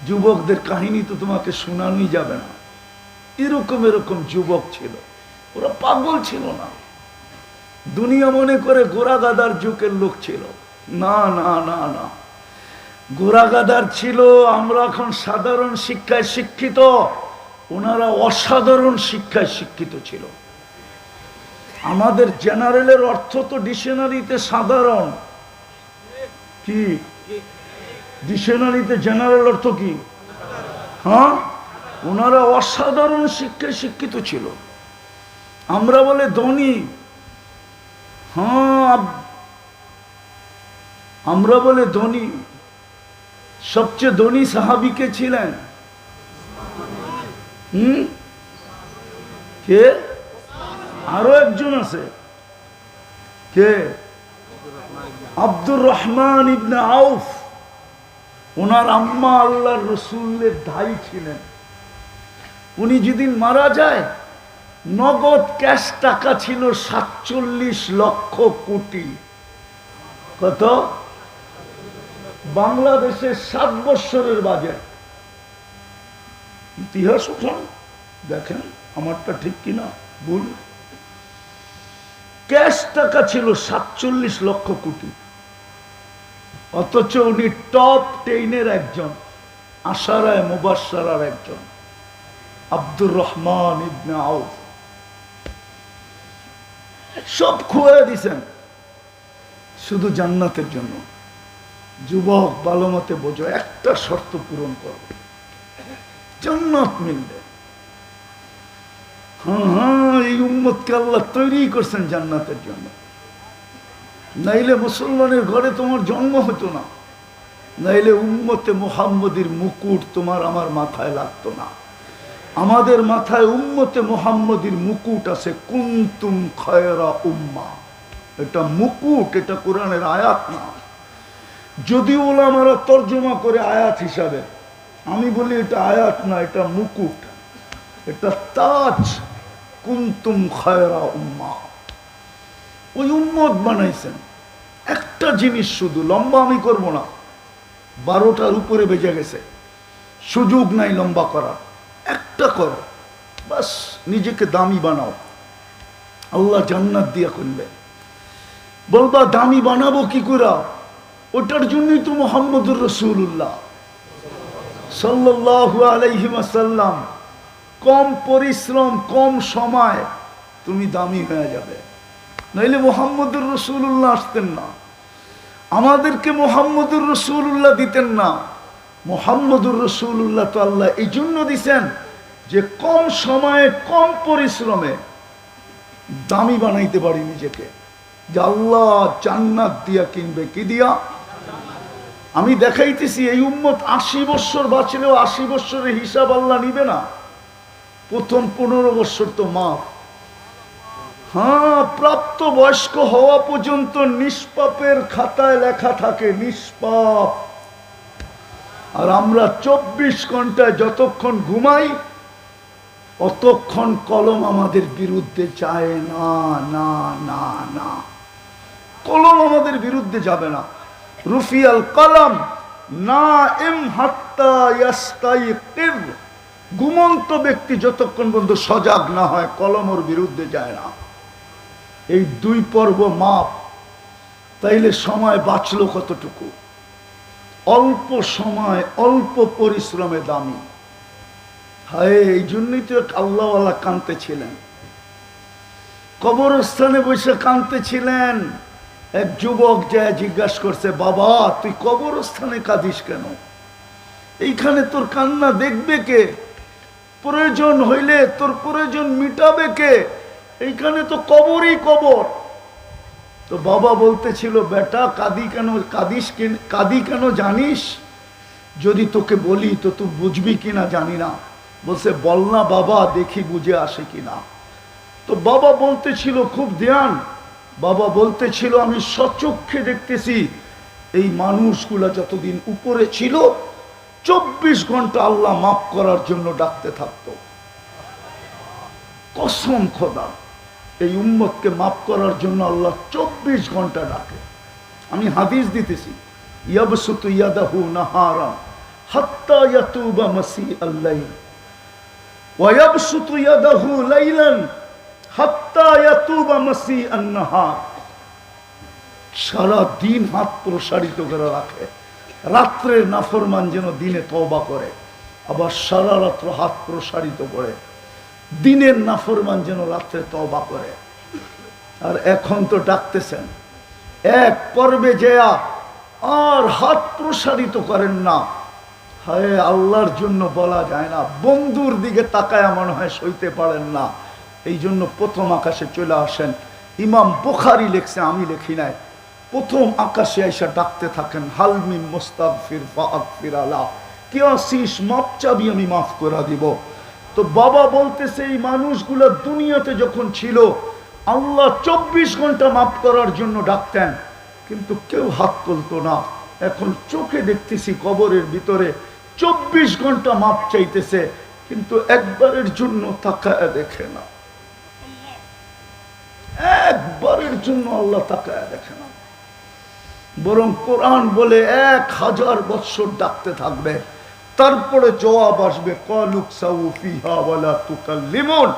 যুবকদের কাহিনী তো তোমাকে শোনানোই যাবে না, এরকম এরকম যুবক ছিল, ওরা পাগল ছিল না। দুনিয়া মনে করে গোরা গাদার যুগের লোক ছিল, না না না না, গোরা গাদার ছিল। আমরা এখন সাধারণ শিক্ষায় শিক্ষিত, ওনারা অসাধারণ শিক্ষায় শিক্ষিত ছিল। আমাদের জেনারেলের অর্থ তো ডিকশনারিতে সাধারণ, কি ডিকশনারিতে জেনারেল অর্থ কি? হ্যাঁ, ওনারা অসাধারণ শিক্ষায় শিক্ষিত ছিল। আমরা বলে ধনী, হ্যাঁ আমরা বলে ধনী। সবচেয়ে ধনী সাহাবী কে ছিলেন? কে? আরো একজন আছে, কে? আব্দুর রহমান ইবনে আউফ। ওনার আম্মা আল্লাহর রসুলের ভাই ছিলেন। উনি যেদিন মারা যায়, নগদ ক্যাশ টাকা ছিল 47 লক্ষ কোটি। কত? বাংলাদেশের 7 বছরের বাজেট। ইতিহাস উঠান, দেখেন আমারটা ঠিক কিনা ভুল। ক্যাশ টাকা ছিল 47 লক্ষ কোটি, অথচ উনি টপ 10-এর একজন, আশারায়ে মুবাশশারার একজন, আব্দুর রহমান ইবনে আউফ। সব খুঁয়ে দিছেন শুধু জান্নাতের জন্য। যুবক ভালো মতে বোঝো, একটা শর্ত পূরণ করো, জান্নাত মিলবে। হ্যাঁ, এই উম্মতকে আল্লাহ তৈরি করছেন জান্নাতের জন্য। নাইলে মুসলমানের ঘরে তোমার জন্ম হতো না, নাইলে উম্মতে মুহাম্মদীর মুকুট তোমার আমার মাথায় লাগতো না। আমাদের মাথায় উম্মতে মুহাম্মদীর মুকুট আছে, কুনতুম খায়রা উম্মাহ। এটা মুকুট, এটা কোরআনের আয়াত না। যদিও ওলামারা তর্জমা করে আয়াত হিসাবে, আমি বলি এটা আয়াত না, এটা মুকুট, এটা তাজ। কুনতুম খায়রা উম্মাহ, ওই উম্মত বানাইছেন। একটা জিনিস শুধু, লম্বা আমি করব না, 12টার উপরে বেজে গেছে, সুযোগ নাই লম্বা করার। একটা করো বাস, নিজেকে দামি বানাও, আল্লাহ জান্নাত দিয়া করবে। বলবা দামি বানাবো কি করে? ওটার জন্যই তো মুহাম্মদুর রাসূলুল্লাহ সাল্লাল্লাহু আলাইহি ওয়াসাল্লাম, কম পরিশ্রম কম সময় তুমি দামি হয়ে যাবে। নইলে মুহাম্মদুর রাসূলুল্লাহ আসতেন না, আমাদেরকে মুহাম্মদুর রাসূলুল্লাহ দিতেন না। মুহাম্মদুর রাসূলুল্লাহ তো আল্লাহ এই জন্য দিছেন যে কম সময়ে কম পরিশ্রমে দামি বানাইতে পারি নিজেকে, যে আল্লাহ জান্নাত দিয়া কিনবে। কি দিয়া? আমি দেখাইতেছি এই উম্মত 80 বছর বাঁচলেও 80 বছরের হিসাব আল্লাহ নিবে না। প্রথম 15 বছর তো মাফ। হ্যাঁ, প্রাপ্ত বয়স্ক হওয়া পর্যন্ত নিষ্পাপের খাতায় লেখা থাকে নিষ্পাপ। আর আমরা 24 ঘন্টায় যতক্ষণ ঘুমাই অতক্ষণ কলম আমাদের বিরুদ্ধে যায় না, না না না, কলম আমাদের বিরুদ্ধে যাবে না। রুফিয়াল কলম নাইম হাত্তা ইয়াস্তাইকির, ঘুমন্ত ব্যক্তি যতক্ষণ পর্যন্ত সজাগ না হয় কলম ওর বিরুদ্ধে যায় না। এই 2 পর্ব মাপ, তাইলে সময় বাঁচলো কতটুকু? অল্প সময় অল্প পরিশ্রমে দামি। হায়, এই জন্যই তো আল্লাহওয়ালা কাঁদতেছিলেন, কবরস্থানে বসে কাঁদতেছিলেন। এক যুবক যায় জিজ্ঞাসা করছে, বাবা তুই কবরস্থানে কাঁদিস কেন? এইখানে তোর কান্না দেখবে কে? প্রয়োজন হইলে তোর প্রয়োজন মিটাবে কে? এইখানে তো কবরই কবর। তো বাবা বলতেছিল, বেটা কাঁদি কেন জানিস? যদি তোকে বলি তো তুই বুঝবি কিনা জানি না। বলছে, বল না বাবা, দেখি বুঝে আসে কিনা। তো বাবা বলতেছিল, খুব ধ্যান, বাবা বলতেছিল, আমি সচক্ষে দেখতেছি এই মানুষগুলা যতদিন উপরে ছিল 24 ঘন্টা আল্লাহ মাফ করার জন্য ডাকতে থাকতো। কসম খোদা, এই উম্মতকে মাফ করার জন্য আল্লাহ 24 ঘন্টা ডাকে। আমি হাদিস দিতেছি, ইয়াবসুতু ইয়াদাহু নাহারা হাত্তা ইয়াতুবা মাসিআল লাইল ওয়া ইয়াবসুতু ইয়াদাহু লাইলান হাত্তা ইয়াতুবা মাসিআন নাহার। সারা দিন হাত প্রসারিত করে রাখে, রাত্রের নাফরমান যেন দিনে তওবা করে। আবার সারা রাত্র হাত প্রসারিত করে। দিনের নাফরমান যেন রাত্রে তওবা করে। আর এখন তো ডাকতেছেন, এক পর্বে যেয়া আর হাত প্রসারিত করেন না। হায়, আল্লাহর জন্য বলা যায় না, বন্ধুর দিকে তাকায় মনে হয় সইতে পারেন না। এই জন্য প্রথম আকাশে চলে আসেন। ইমাম বুখারী লেখছে, আমি লেখি নাই। প্রথম আকাশে এসে ডাকতে থাকেন, হালমি মুস্তাগফির ফাগফির আলা, কে আসিস, মাপ চাবি, আমি মাফ করে দিব। তো বাবা বলতেছে, এই মানুষগুলো দুনিয়াতে যখন ছিল আল্লাহ 24 ঘন্টা মাফ করার জন্য ডাকতেন, কিন্তু কেউ হাত তুলতো না। এখন চোখে দেখতেছি কবরের ভিতরে 24 ঘন্টা মাপ চাইতেছে, কিন্তু একবারের জন্য তাকায় দেখে না। একবারের জন্য আল্লাহ তাকায় দেখে না। বরং কোরআন বলে 1000 বৎসর ডাকতে থাকবে, তারপরে জবাব আসবে, ক্বালুকসাউ ফিহা ওয়ালা তুকাল্লিমুন,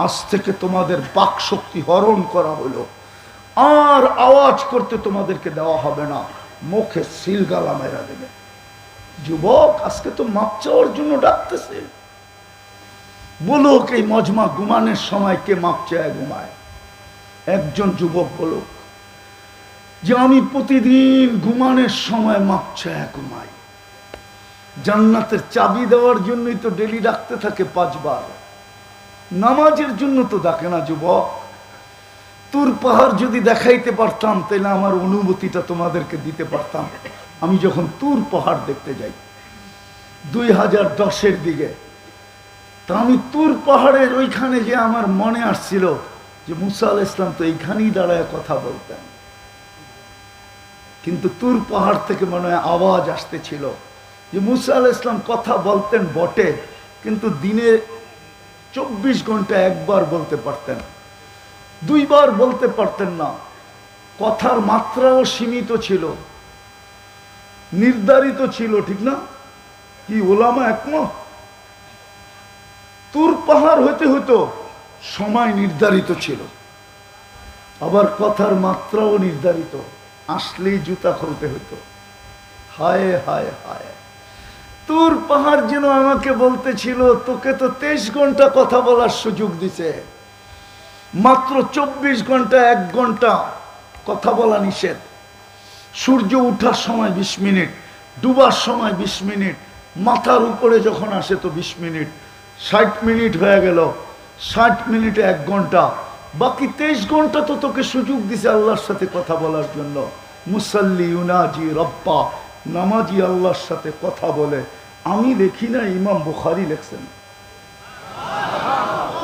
আজ থেকে তোমাদের বাক শক্তি হরণ করা হলো, আর আওয়াজ করতে তোমাদেরকে দেওয়া হবে না, মুখে সিলগালা মেরা দেবে। যুবক, আজকে তো মাপ চাওয়ার জন্য ডাকতেছে। বলুক, এই মজমা ঘুমানোর সময় কে মাপ চায় ঘুমায়? একজন যুবক বলুক যে আমি প্রতিদিন ঘুমানোর সময় মাপ চায় ঘুমাই। জান্নাতের চাবি দেওয়ার জন্যই তো ডেলি ডাকতে থাকে 5 বার। নামাজের জন্য তো ডাকে না যুবক। তুর পাহাড় যদি দেখাইতে পারতাম তাহলে আমার অনুভূতিটা তোমাদেরকে দিতে পারতাম। আমি যখন তুর পাহাড় দেখতে যাই 2010-এর দিকে, তা আমি তুর পাহাড়ের ওইখানে যে আমার মনে আসছিল যে মুসা আলাইহিস সালাম তো এইখানেই দাঁড়ায় কথা বলতেন। কিন্তু তুর পাহাড় থেকে মনে হয় আওয়াজ আসতেছিল যে মুসা আলাইহিস সালাম কথা বলতেন বটে, কিন্তু দিনে 24 ঘন্টা একবার বলতে পারতেন, 2 বার বলতে পারতেন না। কথার মাত্রাও সীমিত ছিল, নির্ধারিত ছিল, ঠিক না? কি ওলামা একমত? তুর পাহাড় হইতে হতো সময় নির্ধারিত ছিল, আবার কথার মাত্রাও নির্ধারিত, আসলেই জুতা খুলতে হতো। হায় হায় হায়, তুর পাহাড় যেন আমাকে বলতেছিল, তোকে তো 23 ঘন্টা কথা বলার সুযোগ দিছে, মাত্র 24 ঘন্টা 1 ঘন্টা কথা বলা নিষেধ। সূর্য উঠার সময় 20 মিনিট, ডুবার সময় 20 মিনিট, মাথার উপরে যখন আসে তো 20 মিনিট, 60 মিনিট হয়ে গেল। 60 মিনিটে 1 ঘন্টা, বাকি 23 ঘন্টা তো তোকে সুযোগ দিছে আল্লাহর সাথে কথা বলার জন্য। মুসাল্লি ইউনাজি রব্বা, নামাজি আল্লাহর সাথে কথা বলে। আমি দেখি না, ইমাম বুখারী লেখছেন।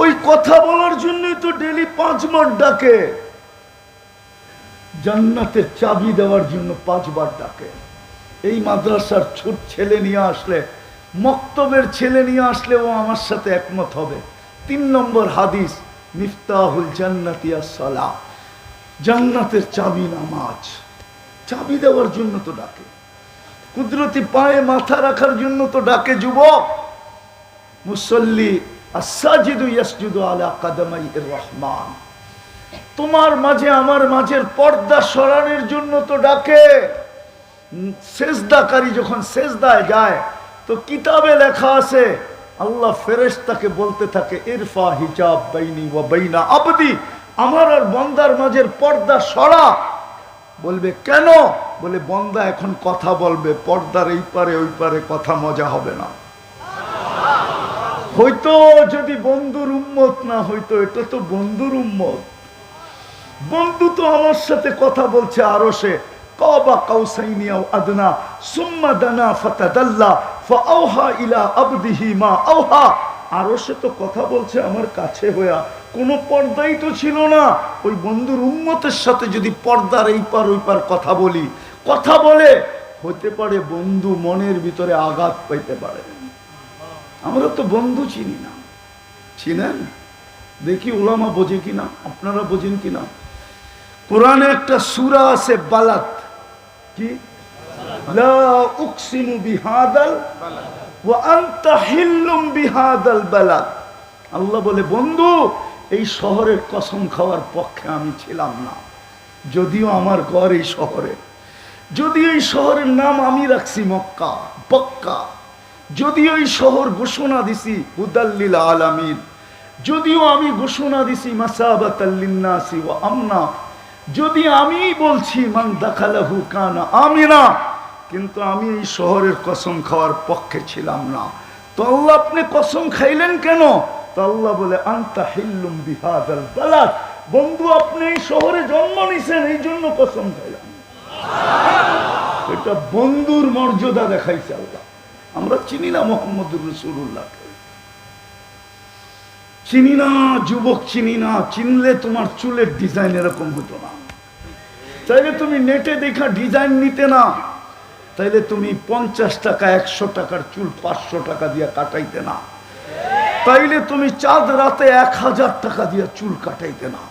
ওই কথা বলার জন্যই তো ডেলি 5 বার ডাকে। জান্নাতের চাবি দেওয়ার জন্য 5 বার ডাকে। এই মাদ্রাসার ছোট ছেলে নিয়ে আসলে, মক্তবের ছেলে নিয়ে আসলে ও আমার সাথে একমত হবে। 3 নম্বর হাদিস, মিফতাহুল জান্নাতি আস-সালাহ, জান্নাতের চাবি নামাজ। চাবি দেওয়ার জন্য তো ডাকে, কুদরতি পায়ে মাথা রাখার জন্য তো ডাকে। যুবক, মুসল্লি আস-সাজিদু ইয়াসজুদু আলা কাদামাইর রহমান, তোমার মাঝে আমার মাঝের পর্দা সরানোর জন্য তো ডাকে। সেজদাকারী যখন সেজদায় যায় তো কিতাবে লেখা আছে, আল্লাহ ফেরেশতাকে বলতে থাকে, ইরফা হিজাব বাইনি ওয়া বাইনা আবদি, আমার আর বান্দার মাঝের পর্দা সরা। বলবে কেন? বলে বান্দা এখন কথা বলবে, পর্দার এই পারে ওই পারে কথা মজা হবে না। হয়তো যদি বন্ধুর উম্মত না হইতো, এটা তো বন্ধুর উম্মত। বন্ধু তো আমার সাথে কথা বলছে আরশে, কাবা কাউসাইনি আও আদনা সুম্মা দানা ফাতাদাল্লা ফাআওহা ইলা আবদিহি মা আওহা। আরশে তো কথা বলছে আমার কাছে হইয়া, কোনো পর্দাই তো ছিল না। ওই বন্ধুর উম্মতের সাথে যদি পর্দার এই পার ওই পার কথা বলি, কথা বলে, হতে পারে বন্ধু মনের ভিতরে আঘাত পাইতে পারে। আমরা তো বন্ধু চিনি না। চিনেন? দেখি উলামা বোঝে কিনা, আপনারা বোঝেন কিনা। কোরআনে একটা সূরা আছে বালাদ, কি? লা উকসিমু বিহাদাল ওয়া আনতা হিল্লুম বিহাদাল বালাদ। আল্লাহ বলে, বন্ধু এই শহরের কসম খাওয়ার পক্ষে আমি ছিলাম না, যদিও আমার ঘর এই শহরে, যদিও এই শহরের নাম আমি রাখছি মক্কা, বক্কা, যদিও এই শহর ঘোষণা দিছি হুদাল্লিল আলামিন, যদিও আমি ঘোষণা দিছি মাসাবাতাল লিন্নাসি ওয়া আমনা, যদি আমি বলছি মান দাখালাহু কানা আমিনা, কিন্তু আমি এই শহরের কসম খাওয়ার পক্ষে ছিলাম না। তো আল্লাহ আপনি কসম খাইলেন কেন? তো আল্লাহ বলে আনতা হিল্লুম বিহাদাল বালাদ, বন্ধু আপনি এই শহরে জন্ম নিছেন, এই জন্য কসম খাইলাম। এটা বন্ধুর মর্যাদা দেখাইছে আল্লাহ। আমরা চিনি না মুহাম্মদুর রাসূলুল্লাহকে, চিনি না, যুবক চিনি না। চিনলে তোমার চুলের ডিজাইন এরকম হতো না। তাইলে তুমি নেটে দেখা ডিজাইন নিতে না, তাইলে তুমি 50 টাকা 100 টাকার চুল 500 টাকা দিয়ে কাটাইতে না, তাইলে তুমি চাঁদ রাতে 1000 টাকা দিয়ে চুল কাটাইতে না,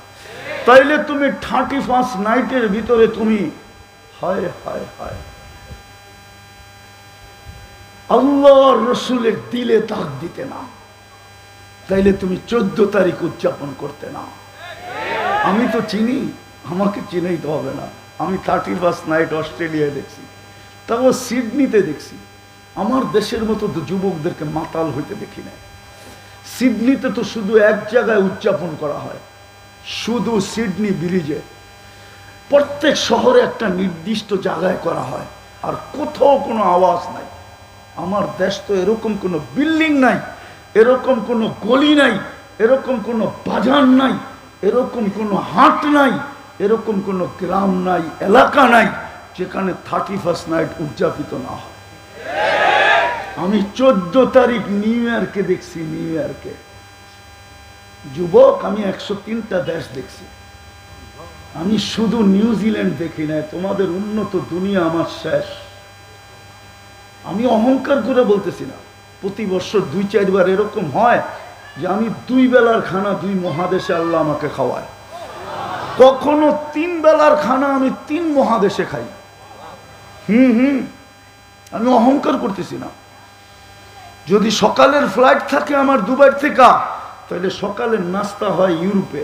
তাইলে তুমি 35 নাইটের ভিতরে তুমি হায় হায় হায় আল্লাহর রসুলের দিলে দাগ দিতে না, তাইলে তুমি 14 তারিখ উদযাপন করতে না। আমি তো চিনি, আমাকে চিনেই তো হবে না। আমি 31 নাইট অস্ট্রেলিয়ায় দেখছি, তাও সিডনিতে দেখছি। আমার দেশের মতো তো যুবকদেরকে মাতাল হইতে দেখি না। সিডনিতে তো শুধু এক জায়গায় উদযাপন করা হয়, শুধু সিডনি ব্রিজে। প্রত্যেক শহরে একটা নির্দিষ্ট জায়গায় করা হয়, আর কোথাও কোনো আওয়াজ নাই। আমার দেশ তো এরকম কোনো বিল্ডিং নাই, এরকম কোনো গলি নাই, এরকম কোনো বাজার নাই, এরকম কোনো হাট নাই, এরকম কোনো গ্রাম নাই, এলাকা নাই যেখানে 31 নাইট উদযাপিত না হয়। আমি 14 তারিখ নিউ ইয়র্কে দেখছি, নিউ ইয়র্কে। যুবক, আমি 103টা দেশ দেখছি। আমি শুধু নিউজিল্যান্ড দেখি না। তোমাদের উন্নত দুনিয়া আমার শেষ। আমি অহংকার করে বলতেছি না। প্রতি বছর 2-4 বার এরকম হয় যে আমি 2 বেলার খানা 2 মহাদেশে আল্লাহ আমাকে খাওয়ায়। কখনো 3 বেলার খানা আমি 3 মহাদেশে খাই। আমি অহংকার করতেছি না। যদি সকালের ফ্লাইট থাকে আমার দুবাই থেকে, তাহলে সকালের নাস্তা হয় ইউরোপে,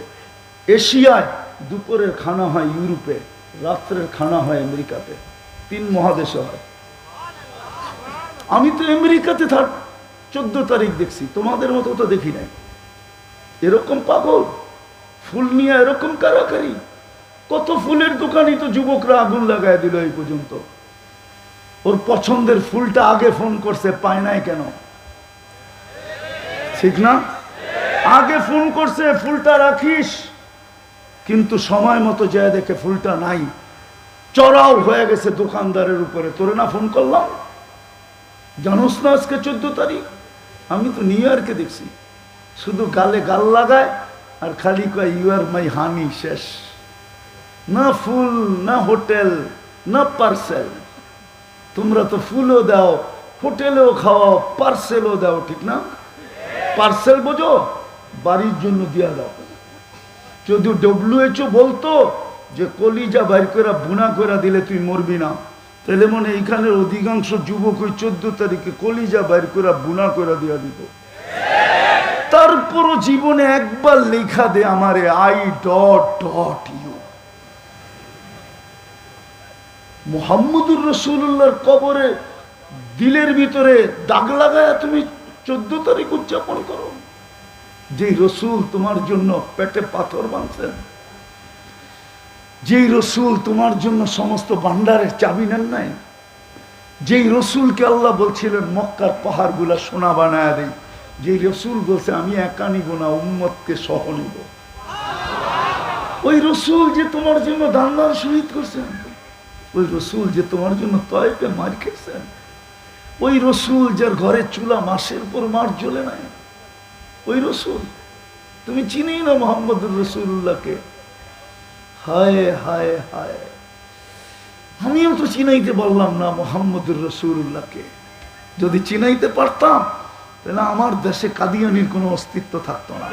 এশিয়ায় দুপুরের খানা হয় ইউরোপে, রাত্রের খানা হয় আমেরিকাতে। 3 মহাদেশে হয়। আমি তো আমেরিকাতে 14 তারিখ দেখছি, তোমাদের মতো তো দেখি নাই। এরকম পাগল ফুল নিয়ে এরকম কারাকারি। কত ফুলের দোকানই তো যুবকরা আগুন লাগায় দিল এই পর্যন্ত। ওর পছন্দের ফুলটা আগে ফোন করছে, পায় নাই কেন? ঠিক না? আগে ফোন করছে ফুলটা রাখিস, কিন্তু সময় মতো যায় দেখে ফুলটা নাই, চড়াও হয়ে গেছে দোকানদারের উপরে। তোরে না ফোন করলাম? জানোস না আজকে 14 তারিখ? আমি তো নিউ ইয়র্কে দেখছি, শুধু গালে গাল লাগায় আর খালি কয় ইউ আর মাই হানি। শেষ। না ফুল, না হোটেল, না পার্সেল। তোমরা তো ফুলও দাও, হোটেলেও খাওয়াও, পার্সেলও দাও, ঠিক না? পার্সেল বোঝো? বাড়ির জন্য দিয়া দাও। যদি WHO বলতো যে কলিজা বাইর করে বুনা করে দিলে তুই মরবি না, তাহলে মনে এইখানের অধিকাংশ যুবক ওই 14 তারিখে কলিজা বাইর করে বুনা করে দিয়া দিত। তারপরও জীবনে একবার লেখা দে আমারে I.U। মুহাম্মদুর রাসূলুল্লাহর কবরে দিলের ভিতরে দাগ লাগায় তুমি 14 তারিখ উদযাপন করো। যেই রসুল তোমার জন্য পেটে পাথর বাঁধছেন, যেই রসুল তোমার জন্য সমস্ত ভান্ডারের চাবি নেন নাই, যেই রসুলকে আল্লাহ বলছিলেন মক্কার পাহাড় গুলা সোনা বানায় দেই, যেই রসুল বলছে আমি একা নিব না, উম্মতকে সহ নিব, ওই রসুল যে তোমার জন্য দান্দার শহীদ করছেন, ওই রসুল যে তোমার জন্য তয়েফে মার খেয়েছেন, ওই রসুল যার ঘরে চুলা মাসের পর মাস জ্বলে নাই, ওই রসুল তুমি চিনি না মুহাম্মদুর রাসূলুল্লাহকে। হায় হায় হায়, আমিও তো চিনাইতে পারলাম না মুহাম্মদুর রাসূলুল্লাহকে। যদি চিনাইতে পারতাম তাহলে আমার দেশে কাদিয়ানির কোনো অস্তিত্ব থাকতো না।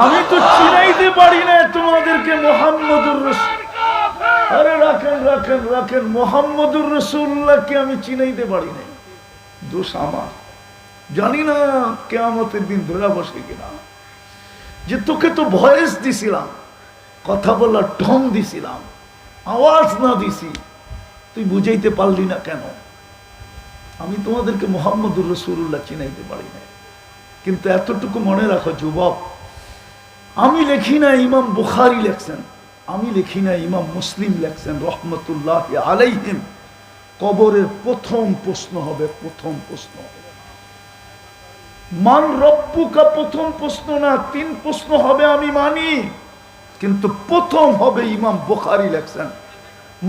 আমি তো চিনাইতে পারি না তোমাদেরকে মুহাম্মদুর রাসূল। আরে রাখেন রাখেন রাখেন, মুহাম্মদুর রাসূলুল্লাহকে আমি চিনাইতে পারি না। দোষ আমার। জানি না কিয়ামতের দিন ধরা বসে কিনা। যে তোকে তো ভয়েস দিছিলাম, কথা বলার ঢং দিছিলাম, আওয়াজ না দিছি, তুই বুঝাইতে পারলি না কেন? আমি তোমাদেরকে মুহাম্মদুর রাসূলুল্লাহ চিনাইতে পারি না, কিন্তু এতটুকু মনে রাখো যুবক, আমি লিখি না ইমাম বুখারী লেখছেন, আমি লিখি না ইমাম মুসলিম লেখছেন রহমতুল্লাহ আলাইহিম, কবরের প্রথম প্রশ্ন হবে, প্রথম প্রশ্ন হবে মান রব্বুকা, প্রথম প্রশ্ন না, 3 প্রশ্ন হবে আমি মানি, কিন্তু প্রথম হবে ইমাম বুখারী লেখছেন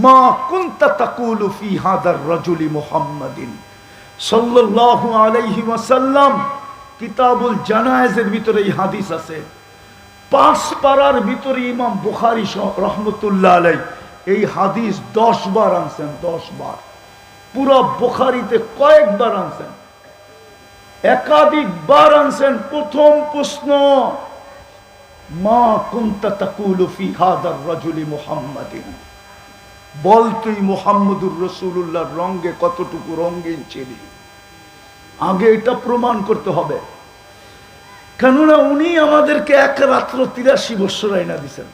মা কুনতা তাকুলু ফি হাদার রাজুলি মুহাম্মাদিন সাল্লাল্লাহু আলাইহি ওয়াসাল্লাম। কিতাবুল জানায়েজের ভিতরে এই হাদিস আছে, 5 পারার ভিতরে ইমাম বুখারী রহমতুল্লাহ আলাইহি এই হাদিস 10 বার আনছেন, 10 বার। পুরো বুখারীতে কয়েকবার আনছেন, একাধিকবার আনছেন। প্রথম প্রশ্ন মা কুনতা তাকুলু ফি হাদার রাজুলি মুহাম্মাদিন, বল তুই মুহাম্মদুর রাসূলুল্লাহর রঙে কতটুকু রঙিন ছিলি। আগে এটা প্রমাণ করতে হবে, কেননা উনি আমাদেরকে 1 রাত্র 83 বছর আইনা দিচ্ছেন।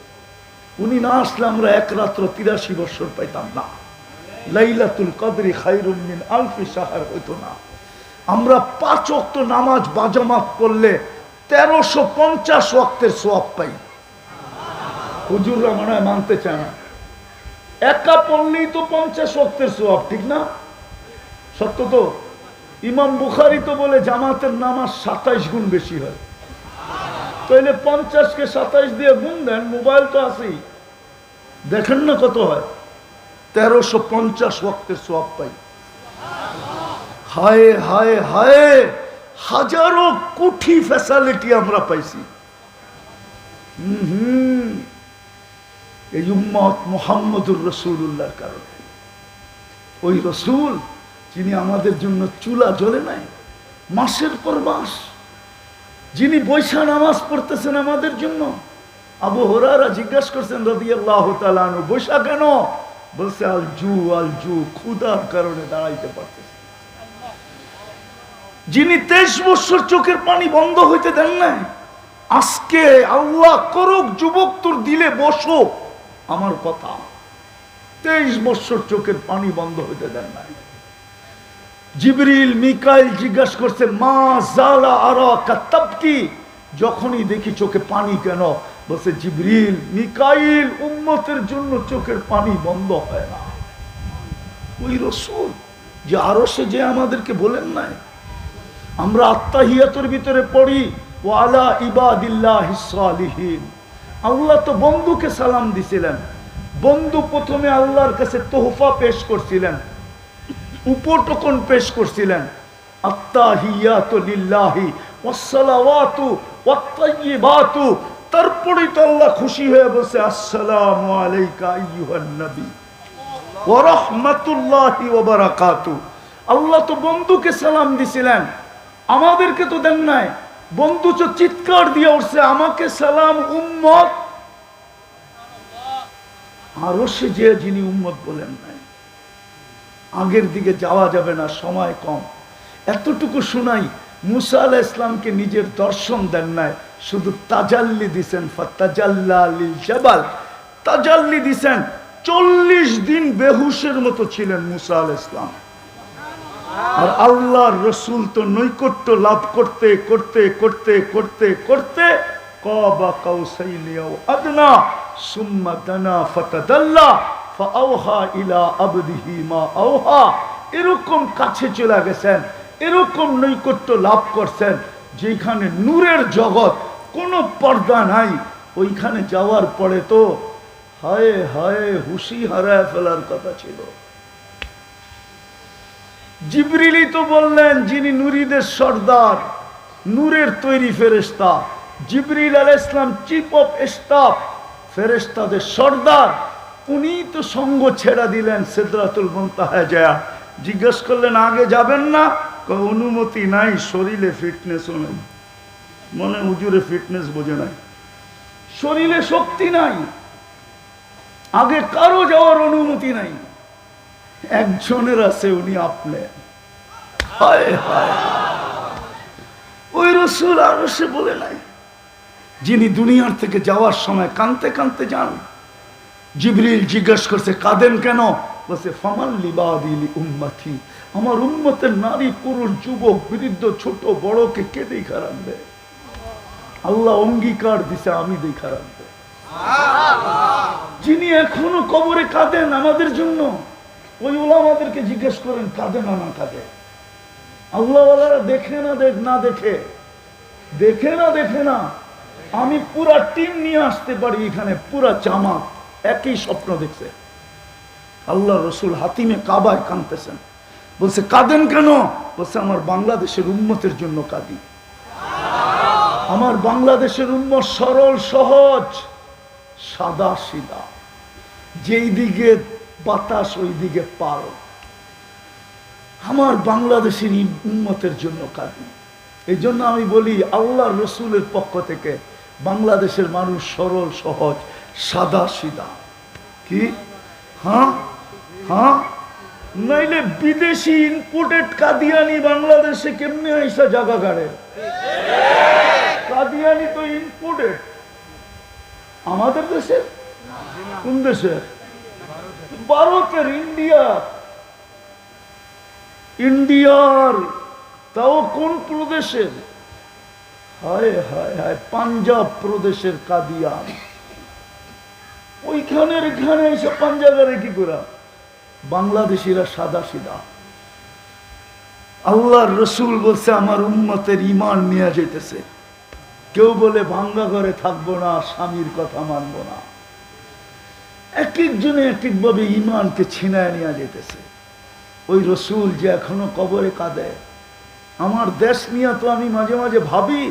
উনি না আসলে আমরা 1 রাত্র 83 বছর পাইতাম না। লাইলাতুল কদরি খায়রুম মিন আলফি শাহর হইতো না। আমরা 5 ওয়াক্ত নামাজ বাজামাত পড়লে 1350 ওয়াক্তের সওয়াব পাই। হুজুররা মনে হয় মানতে চায় না, একা পড়লেই তো 50 ওয়াক্তের সওয়াব, ঠিক না? সত্য তো? ইমাম বুখারী তো বলে জামাতের নামাজ 27 গুণ বেশি হয়। তাইলে 50-কে 27 দিয়ে গুণ দেন, মোবাইল তো আছেই, দেখেন না কত হয়, 1350 ওয়াক্তের সওয়াব পাই। হায় হায় হায়, হাজারো কোটি ফ্যাসিলিটি আমরা পাইছি। এই উম্মত মুহাম্মদুর রাসূলুল্লাহর কারণে। ওই রসুল যিনি আমাদের জন্য চুলা জ্বলে নাই মাসের পর মাস, যিনি বৈশা নামাজ পড়তেছেন আমাদের জন্য। আবু হুরায়রা জিজ্ঞাসা করছেন রাদিয়াল্লাহু তাআলা আনহু, বৈশা কেন? বলছে আল জু, ক্ষুধার কারণে দাঁড়াইতে পারতেছে। যিনি 23 বছর চোখের পানি বন্ধ হইতে দেন নাই, আজকে আল্লাহ করুক যুবক তোর দিলে বসো আমার কথা, 23 বছর চোখের পানি বন্ধ হইতে দেন নাই। জিবরিল মিকাইল জিজ্ঞাসা করছে মা জালা আরাকা তাবকি, যখনই দেখি চোখে পানি কেন? বলছে জিবরিল মিকাইল উম্মতের জন্য চোখের পানি বন্ধ হয় না। ওই রাসূল যে আরশে যে আমাদেরকে বলেন নাই, আমরা আত্তাহিয়াতের ভিতরে পড়ি ওয়ালা ইবাদিল্লাহিস সালিহিন, আল্লাহ তো বন্ধুকে সালাম দিছিলেন। বন্ধু প্রথমে আল্লাহর কাছে তোহফা পেশ করছিলেন, উপটকন পেশ করছিলেন, আত্তাহিয়াতু লিল্লাহি ওয়াসসালাওয়াতু ওয়াত-তাইয়্যিবাতু। তারপরে তো আল্লাহ খুশি হয়ে বলছে আসসালামু আলাইকা আইয়ুহান নবী ওয়া রাহমাতুল্লাহি ওয়া বারাকাতু। আল্লাহ তো বন্ধুকে সালাম দিছিলেন, আমাদেরকে তো দেন নাই। বন্ধু তো চিৎকার দিয়ে উঠছে আমাকে সালাম উম্মত, আরো সে যে যিনি উম্মত বলেন নাই। আগের দিকে যাওয়া যাবে না, সময় কম। এতটুকু শুনাই, মুসা আলাইহিস ইসলামকে নিজের দর্শন দেন নাই, শুধু তাজাল্লি দিছেন। ফাতাজাল্লা লিল জাবাল, তাজাল্লি দিছেন। 40 দিন বেহুশের মতো ছিলেন মুসা আলাইহিস ইসলাম। আর আল্লাহর রসুল তো নৈকট্য লাভ করতে করতে করতে করতে করতে কাবা কাউসাইনি আও আদনা সুম্মা দানা ফাতাদাল্লা ফাআওহা ইলা আবদিহি মা আওহা, এরকম কাছে চলে গেছেন, এরকম নৈকট্য লাভ করছেন যেখানে নূরের জগৎ, কোনো পর্দা নাই। ওইখানে যাওয়ার পরে তো হায় হায় হুশি হারায় ফেলার কথা ছিল। জিবরিলই তো বললেন যিনি নূরীদের সর্দার, নূরের তৈরি ফেরেশতা। জিবরিল আলাইহিস সালাম চিফ অফ স্টাফ, ফেরেশতাদের সর্দার। উনি তো সঙ্গ ছেড়ে দিলেন সিদরাতুল মুনতাহা যায়। জিজ্ঞেস করলেন আগে যাবেন না? অনুমতি নাই, শরীরে ফিটনেসও নেই। মনে হুজুরে ফিটনেস বোঝে নাই, শরীরে শক্তি নাই, আগে কারো যাওয়ার অনুমতি নাই। একজনের আছে, উনি আপনি। হায় হায়, ওই রাসূল আরো সে বলে নাই, যিনি দুনিয়ার থেকে যাওয়ার সময় কানতে কানতে যান। জিবরিল জিজ্ঞেস করছে কাঁদেন কেন? বলছে ফামান লিবাদি উম্মতি, আমার উম্মতের নারী পুরুষ যুবক বৃদ্ধ ছোট বড়কে কে দেখা রাখবে? আল্লাহ অঙ্গীকার দিছে আমি দেখা রাখবো। যিনি এখনো কবরে কাঁদেন আমাদের জন্য, ওই ওলামাদেরকে জিজ্ঞেস করেন কাঁদে না না কাঁদে? আল্লাহওয়ালারা দেখে না দেখে না। আমি পুরা টিম নিয়ে আসতে পারি এখানে, পুরা জামাত একই স্বপ্ন দেখছে। আল্লাহ রসুল হাতিমে কাবায় কাঁদতেছেন। বলছে কাঁদেন কেন? বলছে আমার বাংলাদেশের উম্মতের জন্য কাঁদি। আমার বাংলাদেশের উম্মত সরল সহজ সাদা সিধা, যেই দিকে বাতাস ওই দিকে পার। আমার বাংলাদেশের উম্মতের জন্য কাঁদি। এই জন্য আমি বলি আল্লাহ রসুলের পক্ষ থেকে বাংলাদেশের মানুষ সরল সহজ সাদা সিধা। কি? হ্যাঁ, নাইলে বিদেশি ইনপুটেড কাদিয়ানি বাংলাদেশে কেমনে আইসা জায়গা গাড়ে? কাদিয়ানি তো ইনপুটেড আমাদের দেশে। কোন দেশে? ভারতের, ইন্ডিয়ার। তাও কোন প্রদেশের? হায় হায় হায়, পাঞ্জাব প্রদেশের কাদিয়ান। ওইখানের এখানে এসে পাঞ্জাবের কি করা? বাংলাদেশিরা সাদা সিধা। আল্লাহর রসুল বলছে আমার উম্মতের ঈমান নিয়ে যেতেছে। কেউ বলে ভাঙ্গা ঘরে থাকবো না, স্বামীর কথা মানবো না। এক একজনে এক একভাবে ঈমানকে ছিনায় নিয়ে যেতেছে। ওই রসুল যে এখনো কবরে কাঁদে। আমার দেশ নিয়ে তো আমি মাঝে মাঝে ভাবি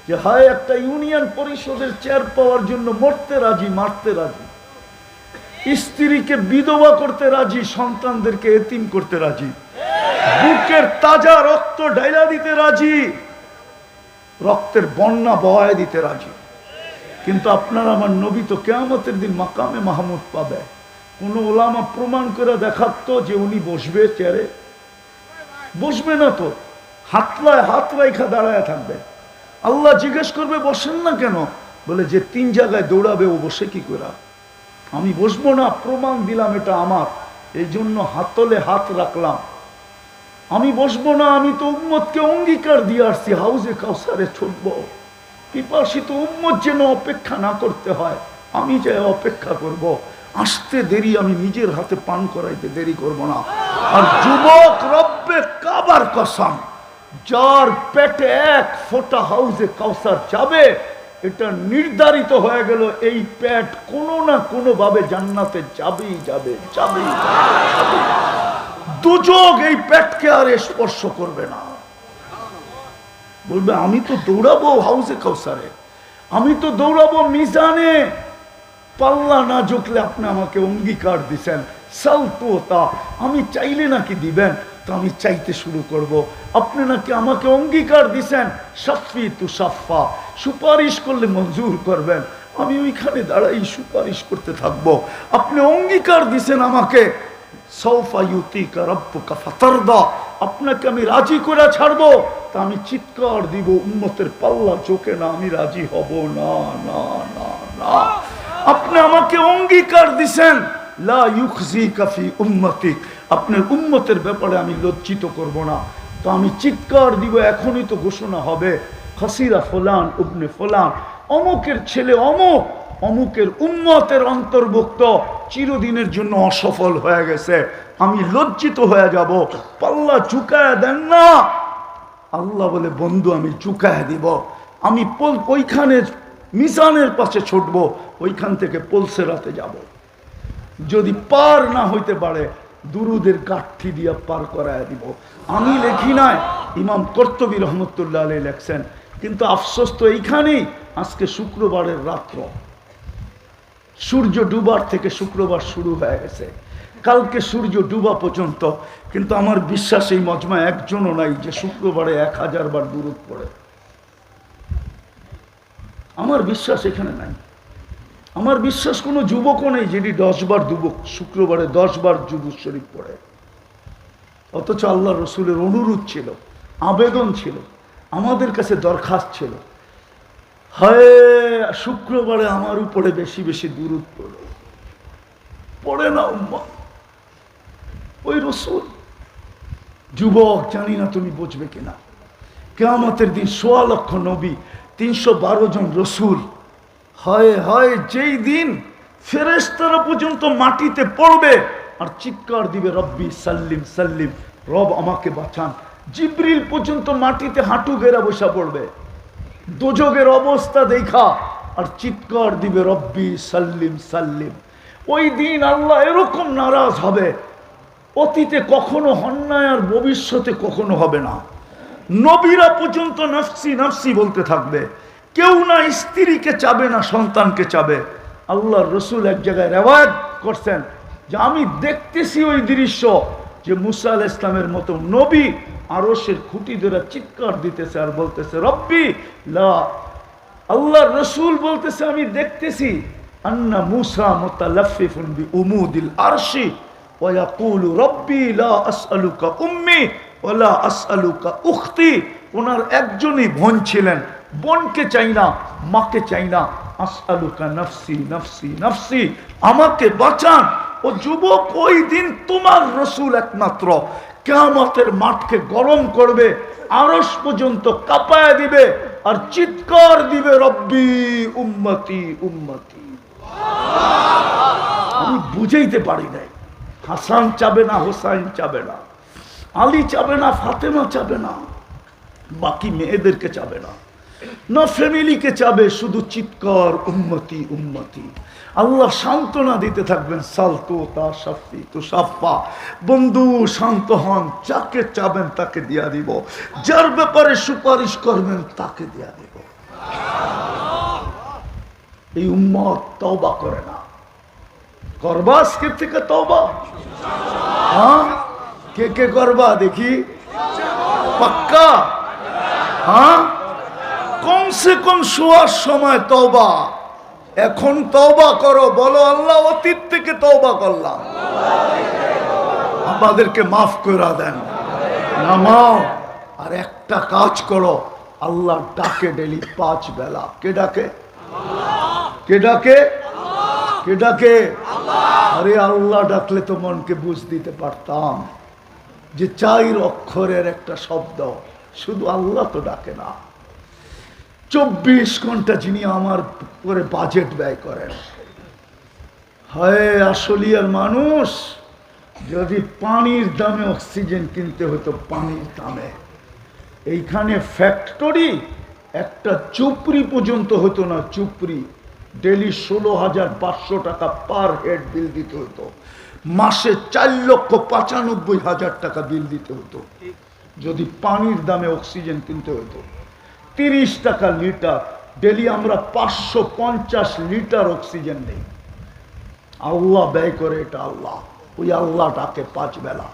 যে হয় একটা ইউনিয়ন পরিষদের চেয়ার পাওয়ার জন্য মরতে রাজি, মারতে রাজি, স্ত্রীকে বিধবা করতে রাজি, সন্তানদেরকে এতিম করতে রাজি, বুকের তাজা রক্ত ঢাইলা দিতে রাজি, রক্তের বন্যা বহায় দিতে রাজি। কিন্তু আপনার আমার নবী তো কিয়ামতের দিন মাকামে মাহমুদ পাবে। কোন ওলামা প্রমাণ করে দেখাতো যে উনি বসবে চেয়ারে? বসবে না তো, হাত রাইখা দাঁড়ায় থাকবে। আল্লাহ জিজ্ঞেস করবে বসেন না কেন? বলে যে 3 জায়গায় দৌড়াবে ও বসে কি করে? আমি বসবো না, প্রমাণ দিলাম এটা আমার, এই জন্য হাতলে হাত রাখলাম। আমি বসবো না, আমি তো উম্মতকে অঙ্গীকার দিয়ে আসছি হাউজে কাউসারে ছুটবো। পিপাসিত উম্মত যেন অপেক্ষা না করতে হয়, আমি চাই অপেক্ষা করব। আসতে দেরি, আমি নিজের হাতে পান করাইতে দেরি করব না। আর যুবক, রব্বে কাবার কসম, যার পেটে 1 ফোঁটা হাউজে কাউসার যাবে, এটা নির্ধারিত হয়ে গেল। এই পেট কোনো না কোনো ভাবে জান্নাতে যাবেই যাবে। দুযোগ এই পেটকে আর স্পর্শ করবে না। বলবে আমি তো দৌড়াবো হাউজে কাউসারে, আমি তো দৌড়াবো মিজানে। পাল্লা না ঝুঁকলে আপনি আমাকে অঙ্গীকার দিছেন সালতোতা, আমি চাইলে নাকি দিবেন, তো আমি চাইতে শুরু করব। আপনি নাকি আমাকে অঙ্গীকার দিছেন শাফি তু সাফা, সুপারিশ করলে মঞ্জুর করবেন, আমি ওইখানে দাঁড়াই সুপারিশ করতে থাকবো। আপনি অঙ্গীকার দিছেন আমাকে সৌফা ইউতিকা রাব্বুকা ফাতারদা, আপনাকে আমি রাজি করে ছাড়বো, তা আমি চিৎকার দিব উম্মতের পাল্লা চোখে না, আমি রাজি হব না না না না। আপনি আমাকে অঙ্গীকার দিছেন লা ইউখজিকা ফি উম্মতিক, আপনার উম্মতের ব্যাপারে আমি লজ্জিত করব না, তো আমি চিৎকার দিব। এখনই তো ঘোষণা হবে খাসিরা ফুলান ইবনে ফুলান, অমুকের ছেলে অমুক, অমুকের উম্মতের অন্তর্ভুক্ত, চিরদিনের জন্য অসফল হয়ে গেছে। আমি লজ্জিত হয়ে যাব। পাল্লা ঝুঁকায় দেন না। আল্লাহ বলে বন্ধু আমি ঝুঁকায় দিব। আমি ওইখানে মিজানের পাশে ছুটবো, ওইখান থেকে পলসেরাতে যাব। যদি পার না হইতে পারে দুরুদের কাঠি দিয়া পার করায় দিব। আমি লেখি নাই, ইমাম কর্তুবী রহমতুল্লাহ আলাইহি লেখছেন। কিন্তু আফসোস তো এইখানেই, আজকে শুক্রবারের রাত্র, সূর্য ডুবার থেকে শুক্রবার শুরু হয়ে গেছে, কালকে সূর্য ডুবা পর্যন্ত। কিন্তু আমার বিশ্বাস এই মজমা একজনও নাই যে শুক্রবারে 1000 বার দুরূদ পড়ে। আমার বিশ্বাস এখানে নাই। আমার বিশ্বাস কোনো যুবকও নেই যিনি 10 বার শুক্রবারে 10 বার দুরূদ শরীফ পড়ে। অথচ আল্লাহ রসুলের অনুরোধ ছিল, আবেদন ছিল, আমাদের কাছে দরখাস্ত ছিল, হায় শুক্রবারে আমার উপরে বেশি বেশি দুরূদ পড়ো। পড়ে না উম্মত, ওই রসুল। যুবক, জানি না তুমি বুঝবে কিনা, কিয়ামতের দিন ১৬ লক্ষ নবী, ৩১২ জন রসুল, হয় হয় যেই দিন ফেরেশতারা পর্যন্ত মাটিতে পড়বে আর চিৎকার দিবে রব্বি সাল্লিম সাল্লিম, রব আমাকে বাঁচান। জিবরিল পর্যন্ত মাটিতে হাঁটু গেরা বসা পড়বে দোজগের অবস্থা দেখা আর চিৎকার দিবে রব্বি সাল্লিম সাল্লিম। ওই দিন আল্লাহ এরকম নারাজ হবে, অতীতে কখনো হন না আর ভবিষ্যতে কখনো হবে না। নবীরা পর্যন্ত নফসি নফসি বলতে থাকবে, কেউ না স্ত্রীকে চাবে না সন্তানকে চাবে। আল্লাহর রসুল এক জায়গায় রেওয়ায়াত করছেন যে আমি দেখতেছি ওই দৃশ্য, যে মুসা আলাইহিস সালামের মতো নবী আরশের খুঁটি ধরে চিৎকার দিতেছে আর বলতেছে রব্বি লা। আল্লাহর রসুল বলতেছে আমি দেখতেছি আন্না মুসা মুতালাফফিফুন বিউমুদিল আরশি ওয়া ইয়াকুলু রব্বি লা আসআলুকা উম্মি ওয়া লা আসআলুকা উখতি। ওনার একজনই বোন ছিলেন, বোনকে চাই না, মাকে চাই না। আসআলুকা নফসি নফসি নফসি, আমাকে বাঁচান। ও যুবক, ওই দিন তোমার রসুল একমাত্র কিয়ামতের মাঠকে গরম করবে, আরশ পর্যন্ত কাঁপায় দিবে আর চিৎকার দিবে রব্বি উম্মতি উম্মতি। আমি বুঝাইতে পারি নাই। হাসান চাবে না, হোসাইন চাবে না, আলী চাবে না, ফাতেমা চাবে না, বাকি মেয়েদেরকে চাবে না, না ফ্যামিলিকে চাবে, শুধু চিৎকার উম্মতি উম্মতি। আল্লাহ সান্ত্বনা দিতে থাকবেন, সালতু তা শাফি তু শাফা, বন্ধু শান্ত হন, যাকে চাবেন তাকে দিয়া দিব, যার ব্যাপারে সুপারিশ করবেন তাকে দিয়া দিব। এই উম্মত তওবা করে না, করবা আজকের থেকে তওবা? হ্যাঁ, কে কে করবা দেখি? পাক্কা? হ্যাঁ, কমসে কম শোয়ার সময় তওবা। এখন তওবা করো, বলো আল্লাহ অতীত থেকে তওবা করলাম, আমাদেরকে মাফ করে দেন, নামাও। আর একটা কাজ করো, আল্লাহ ডাকে ডেলি 5 বেলা। কে ডাকে? কে ডাকে? কে ডাকে? আরে আল্লাহ ডাকলে তো মনকে বুঝ দিতে পারতাম যে 4 অক্ষরের একটা শব্দ, শুধু আল্লাহ তো ডাকে না। 24 ঘন্টা যিনি আমার করে বাজেট ব্যয় করেন। হয় আসলিয়ার মানুষ, যদি পানির দামে অক্সিজেন কিনতে হতো, পানির দামে, এইখানে ফ্যাক্টরি একটা চুপড়ি পর্যন্ত হতো না। চুপড়ি ডেলি 16,500 টাকা পার হেড বিল দিতে হতো, মাসে 4,95,000 টাকা বিল দিতে হতো যদি পানির দামে অক্সিজেন কিনতে হতো। 30 টাকা লিটার, ডেলি আমরা 550 লিটার অক্সিজেন নেই। আল্লাহ ব্যয় করে এটা আল্লাহ। ওই আল্লাহ ডাকে 5 বেলা।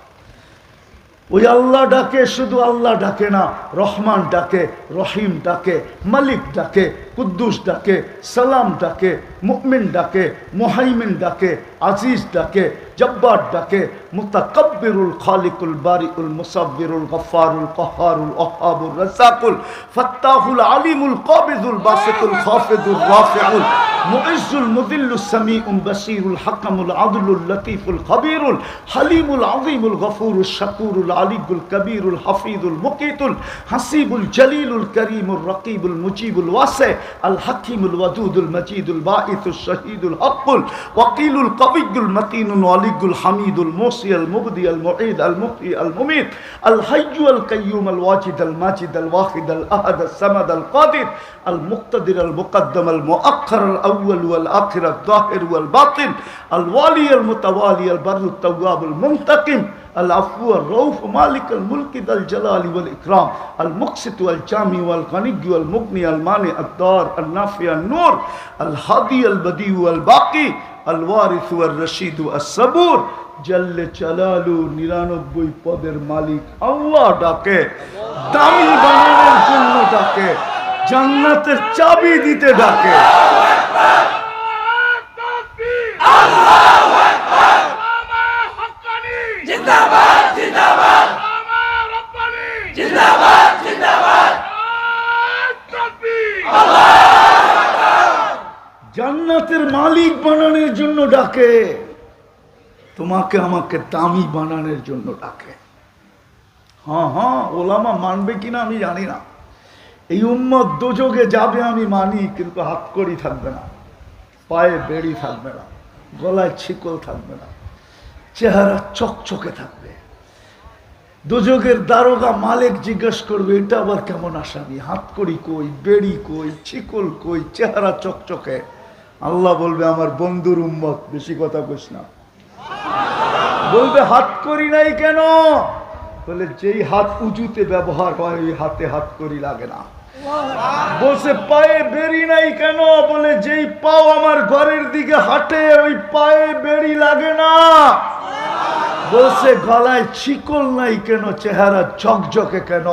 ওই আল্লাহ ডাকে, শুধু আল্লাহ ডাকে না, রহমান ডাকে, রহিম ডাকে, মালিক ডাকে, কুদ্দুস ডাকে, সালাম ডাকে, মুমিন ডাকে, মুহাইমিন ডাকে, আজিজ ডাকে, জব্বার ডাকে, মুতাকাব্বিরুল খালিকুল বারিউল মুসাব্বিরুল গফফারুল কাহ্হারুল ওয়াহ্হাবুর রাজ্জাকুল ফাত্তাহুল আলিমুল কাবিদুল বাসিতুল খাফিদুর রাফিউল মুইজ্জুল মুযিল্লুস সামিউল বাসীরুল হাকামুল আদলুল লতীফুল খাবীরুল হালিমুল আযীমুল গফুরুশ শাকুরুল আলিয়ুল কবীরুল হাফিজুল মুকিতুল হাসিবুল জলিলুল করিমুর রকিবুল মুজিবুল ওয়াসি আল হাকিমুল ওয়াদুদুল মজিদুল বাঈসুশ শহীদুল হকুল ওয়াকিলুল কবিয়ুল মতিনুল ওয়ালিয়ুল হামিদুল মুসি আল মুবদি আল মুঈদ আল মুহয়ি আল মুমীত আল হাইয়্যু আল কাইয়্যুম আল ওয়াজিদ আল মাজিদ আল ওয়াহিদ আল আহাদ আল সামাদ আল কাদির আল মুক্তাদির আল মুকদ্দম আল মুআখ্খার আল আউয়াল ওয়াল আখির আল যাহির ওয়াল বাতিন আল ওয়ালি আল মুতাওয়ালি আল বাররু তাওয়াব আল মুনতাকিম العفو الرؤوف مالك الملك ذا الجلال والإكرام المقسط والجامع والغني والمغني المانع الضار النافع النور الهادي البديع والباقي الوارث والرشيد الصبور جل جلاله 99 পদের মালিক আল্লাহ ডাকে, দামি বানানোর জন্য ডাকে, জান্নাতের চাবি দিতে ডাকে। জিন্দাবাদ জিন্দাবাদ আমার রব্বানি জিন্দাবাদ জিন্দাবাদ তাকবীর আল্লাহু আকবার। জান্নাতের মালিক বানানোর জন্য ডাকে। তোমাকে আমাকে দামি বানানোর জন্য ডাকে। হ্যাঁ হ্যাঁ, ওলামা মানবে কিনা আমি জানি না। এই উম্মত দোজগে যাবে আমি মানি, কিন্তু হাতকড়ি থাকবে না, পায়ে বেড়ি থাকবে না, গলায় ছিকল থাকবে না, চেহারা চকচকে থাকবে। দোজগের দারোগা মালিক জিজ্ঞেস করবে এটা আবার কেমন আসামি, হাতকড়ি কই, বেড়ি কই, ছিকল কই, চেহারা চকচকে। আল্লাহ বলবে আমার বন্ধুর উম্মত, বেশি কথা কইস না। বলবে হাতকড়ি নাই কেন? বলে যেই হাত উঁচুতে ব্যবহার হয় ওই হাতে হাতকড়ি লাগে না। বলছে পায়ে বেড়ি নাই কেন? বলে যেই পাও আমার ঘরের দিকে হাঁটে ওই পায়ে বেড়ি লাগে না। বলছে গলায় ছিকল নাই কেন? চেহারা ঝকঝকে কেন?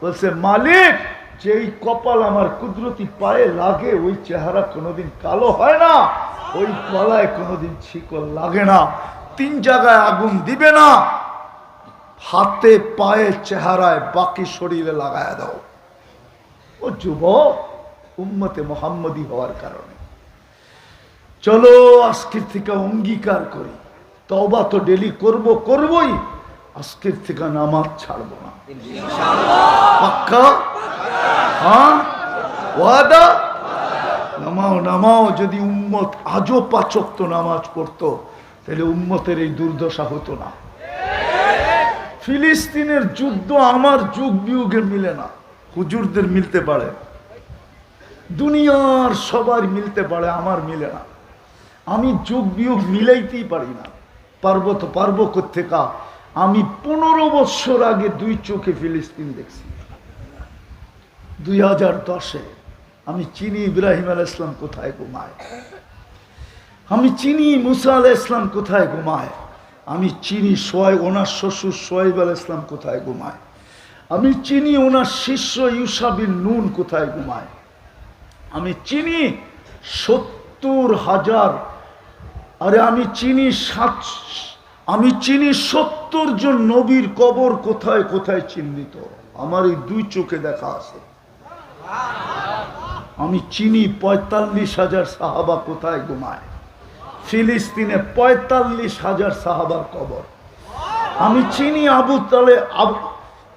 বলছে মালিক যেই কপাল আমার কুদরতি পায়ে লাগে ওই চেহারা কোনোদিন কালো হয় না, ওই গলায় কোনোদিন ছিকল লাগে না। 3 জায়গায় আগুন দিবে না, হাতে পায়ে চেহারায়, বাকি শরীরে লাগায় দাও। ও যুবক, উম্মতে মোহাম্মদী হওয়ার কারণে চলো আজকের থেকে অঙ্গীকার করি, তওবা তো ডেলি করবই, আজকের থেকে নামাজ ছাড়বো না। পাক্কা? হ্যাঁ, ওয়াদা? নামাও। যদি উম্মত আজও 5 ওয়াক্ত নামাজ পড়তো তাহলে উম্মতের এই দুর্দশা হতো না। ফিলিস্তিনের যুদ্ধ আমার যুগ বিয়োগে মিলে না, হুজুরদের মিলতে পারে, দুনিয়ার সবার মিলতে পারে, আমার মিলে না। আমি যুগ বিয়োগ মিলাইতেই পারি না। পারবো কোত্থেকা? আমি 15 বছর আগে 2 চোখে ফিলিস্তিন দেখছি। 2010-এ আমি চিনি ইব্রাহিম আলাইহিস সালাম কোথায় ঘুমায়, আমি চিনি মুসা আলাইহিস সালাম কোথায় ঘুমায়, আমি চিনি ওনার শ্বশুর সোহাইব আলাইহিস সালাম কোথায় ঘুমায়, আমি চিনি ওনার শিষ্য ইউসা বিন নুন কোথায় ঘুমায়, আমি চিনি 70,000, আরে আমি চিনি 70 জন নবীর কবর কোথায় কোথায় চিহ্নিত, আমার এই 2 চোখে দেখা আছে। আমি চিনি 45,000 সাহাবা কোথায় ঘুমায়, ফিলিস্তিনে 45,000 সাহাবার কবর। আমি চিনি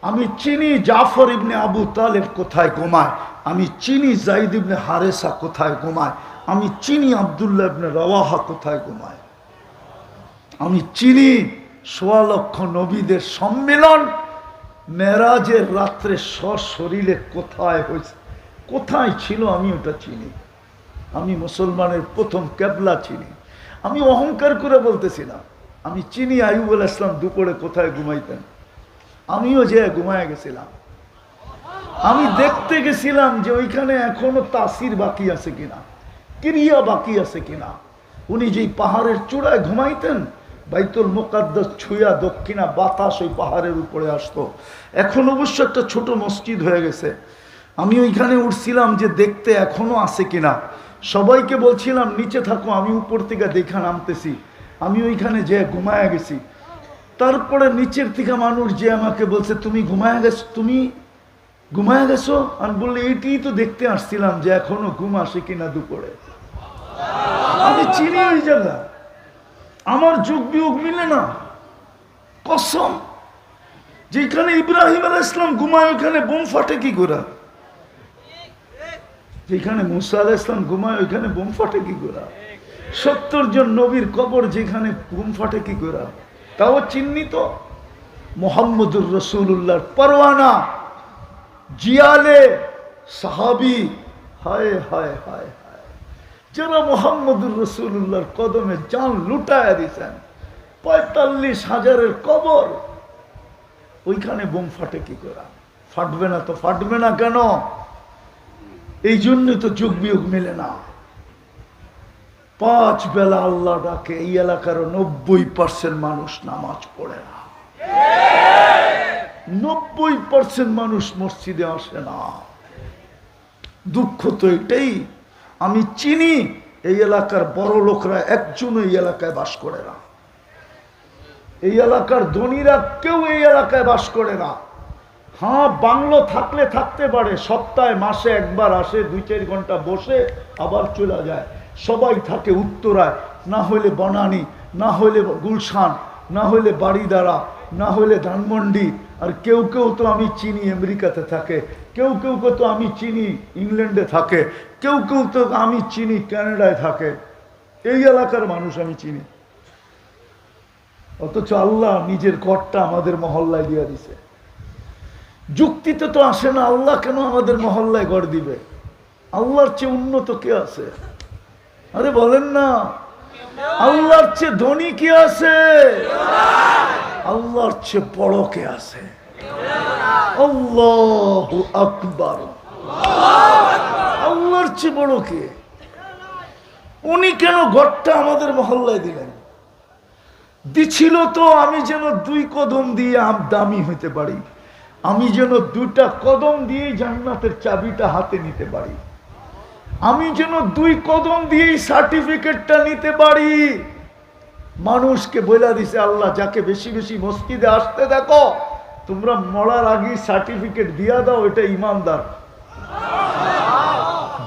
আমি চিনি জাফর ইবনে আবু তালেব কোথায় ঘুমায়, আমি চিনি যায়েদ ইবনে হারেসা কোথায় ঘুমায়, আমি চিনি আব্দুল্লাহ ইবনে রাওয়াহা কোথায় ঘুমায়, আমি চিনি 1.25 লক্ষ নবীদের সম্মেলন মেরাজের রাত্রে সশরীরে কোথায় হয়েছে, কোথায় ছিল, আমি ওটা চিনি। আমি মুসলমানের প্রথম কেবলা চিনি। আমি অহংকার করে বলতেছি না, আমি চিনি আইয়ুব আলাইহিস সালাম দুপুরে কোথায় ঘুমাইতেন, আমিও যে ঘুমায় গেছিলাম। আমি দেখতে গেছিলাম যে ওইখানে এখনো তাসির বাকি আছে কিনা, ক্রিয়া বাকি আছে কিনা। উনি যেই পাহাড়ের চূড়ায় ঘুমাইতেন, বাইতুল মুকাদ্দাস ছুঁয়া দক্ষিণা বাতাস ওই পাহাড়ের উপরে আসতো। এখন অবশ্য একটা ছোট মসজিদ হয়ে গেছে। আমি ওইখানে উঠছিলাম যে দেখতে এখনো আছে কিনা। সবাইকে বলছিলাম নিচে থাকো, আমি উপর থেকে দেখা নামতেছি। আমি ওইখানে যে ঘুমায়া গেছি। তারপরে নিচের থেকে মানুষ যে আমাকে বলছে তুমি ঘুমায়া গেছো। আমি বললে এটাই তো দেখতে আসছিলাম যে এখনো ঘুম আসে কিনা দুপুরে। আমি চিনি ওই জায়গা, আমার যুগ বিয়োগ মিলে না। কসম, যেখানে ইব্রাহিম আলাইহিস সালাম ঘুমায় ওইখানে বোম ফাটে কি করে? যেখানে মুসা আলাইহিস সালাম ঘুমায় ওইখানে বোম ফাটে কি করে? 70 জন নবীর কবর যেখানে বোম ফাটে কি করে? তাও চিহ্নিত মুহাম্মদুর রাসূলুল্লাহর পরওয়ানা জিয়ালে সাহাবী। হায় হায় হায় হায়, যারা মুহাম্মদুর রাসূলুল্লাহর কদমে জান লুটায়া দিয়েছেন, 45,000-এর কবর, ওইখানে বোম ফাটে কি করে? ফাটবে না তো ফাটবে না কেন? এই জন্য তো যুগ বিয়োগ মেলে না। 5 বেলা আল্লাহ ডাকে, এই এলাকার 90% মানুষ নামাজ পড়ে না, 90% মানুষ মসজিদে আসে না। দুঃখ তো এটাই। আমি চিনি এই এলাকার বড় লোকরা একজনও এই এলাকায় বাস করে না, এই এলাকার ধনীরা কেউ এই এলাকায় বাস করে না। হ্যাঁ, বাংলো থাকলে থাকতে পারে, সপ্তাহে মাসে একবার আসে, 2-4 ঘন্টা বসে আবার চলে যায়। সবাই থাকে উত্তরায়, না হইলে বনানী, না হইলে গুলশান, না হইলে বাড়িদারা, না হইলে ধানমন্ডি। আর কেউ কেউ তো আমি চিনি আমেরিকাতে থাকে, কেউ কেউ তো আমি চিনি ইংল্যান্ডে থাকে, কেউ কেউ তো আমি চিনি কানাডায় থাকে। এই এলাকার মানুষ আমি চিনি, অথচ আল্লাহ নিজের ঘরটা আমাদের মহল্লায় দিয়ে দিছে। যুক্তিতে তো আসে না, আল্লাহ কেন আমাদের মহল্লায় ঘর দিবে? আল্লাহর চেয়ে উন্নত কে আছে? আরে বলেন না, আল্লাহর চেয়ে ধনী কে আছে? আল্লাহর চেয়ে বড় কে আছে? আল্লাহু আকবার। আল্লাহর চেয়ে বড় কে? উনি কেন ঘরটা আমাদের মহল্লায় দিলেন? দিছিল তো আমি যেন 2 কদম দিয়ে দামি হইতে পারি, আমি যেন 2টা কদম দিয়ে জান্নাতের চাবিটা হাতে নিতে পারি, আমি যেন 2 কদম দিয়ে সার্টিফিকেটটা নিতে পারি। মানুষকে বলে দিছে আল্লাহ, যাকে বেশি বেশি মসজিদে আসতে দেখো তোমরা মরার আগে সার্টিফিকেট দিয়া দাও, এটা ইমানদার।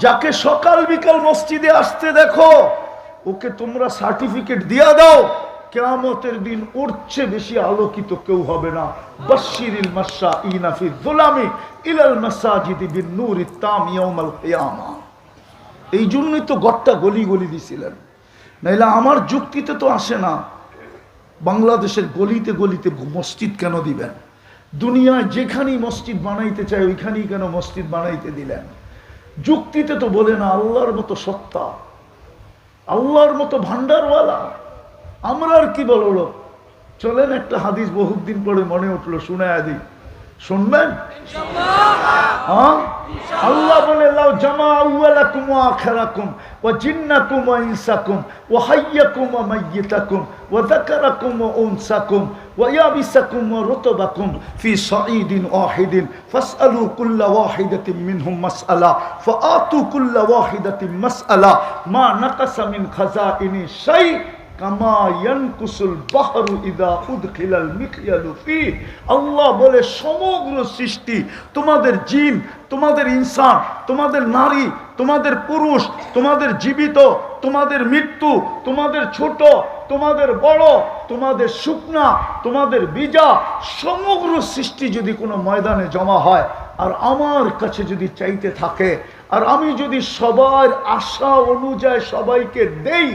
যাকে সকাল বিকাল মসজিদে আসতে দেখো ওকে তোমরা সার্টিফিকেট দিয়া দাও, কিয়ামতের দিন ওর চেয়ে বেশি আলোকিত কেউ হবে না। বাশশিরিল মাশাইনা ফি যুলামি ইলাল মাসাজিদি বিন নূরি তাম ইয়াউমাল কিয়ামা। এই জন্যই তো ঘরটা গলি গলি দিছিলেন, নাইলে আমার যুক্তিতে তো আসে না। বাংলাদেশের গলিতে গলিতে মসজিদ কেন দিবেন? দুনিয়ায় যেখানেই মসজিদ বানাইতে চায় ওইখানেই কেন মসজিদ বানাইতে দিলেন? যুক্তিতে তো বলে না আল্লাহর মতো সত্তা, আল্লাহর মতো ভান্ডারওয়ালা। আমরা আর কি বললো? চলেন একটা হাদিস বহুত দিন পরে মনে উঠলো, শুনায়া দিই, শুনবেন? হ্যাঁ, আল্লাহ বলে লাউ জামা আউয়ালাকুম ওয়া আখিরাকুম ওয়া জিন্নাকুম ওয়া ইনসাকুম ওয়া হাইয়াকুম ওয়া মাইয়িতাকুম ওয়া যাকারাকুম ওয়া উনসাকুম ওয়া ইয়াবিসাকুম ওয়া রুতবাকুম ফি সাঈদিন ওয়াহিদিন ফাসআলু কুল্লা ওয়াহিদাতিন মিনহুম মাসআলা ফাআতু কুল্লা ওয়াহিদাতিন মাসআলা মা নাকাসা মিন খাযাইনি শাই কামা ইয়ানকুসুল বাহরু ইযা উদখিলাল মিকয়ালু ফি। আল্লাহ বলে সমগ্র সৃষ্টি, তোমাদের জিন, তোমাদের ইনসান, তোমাদের নারী, তোমাদের পুরুষ, তোমাদের জীবিত, তোমাদের মৃত্যু, তোমাদের ছোট, তোমাদের বড়, তোমাদের শুকনা, তোমাদের বীজা, সমগ্র সৃষ্টি যদি কোনো ময়দানে জমা হয় আর আমার কাছে যদি চাইতে থাকে, আর আমি যদি সবার আশা অনুযায়ী সবাইকে দেই,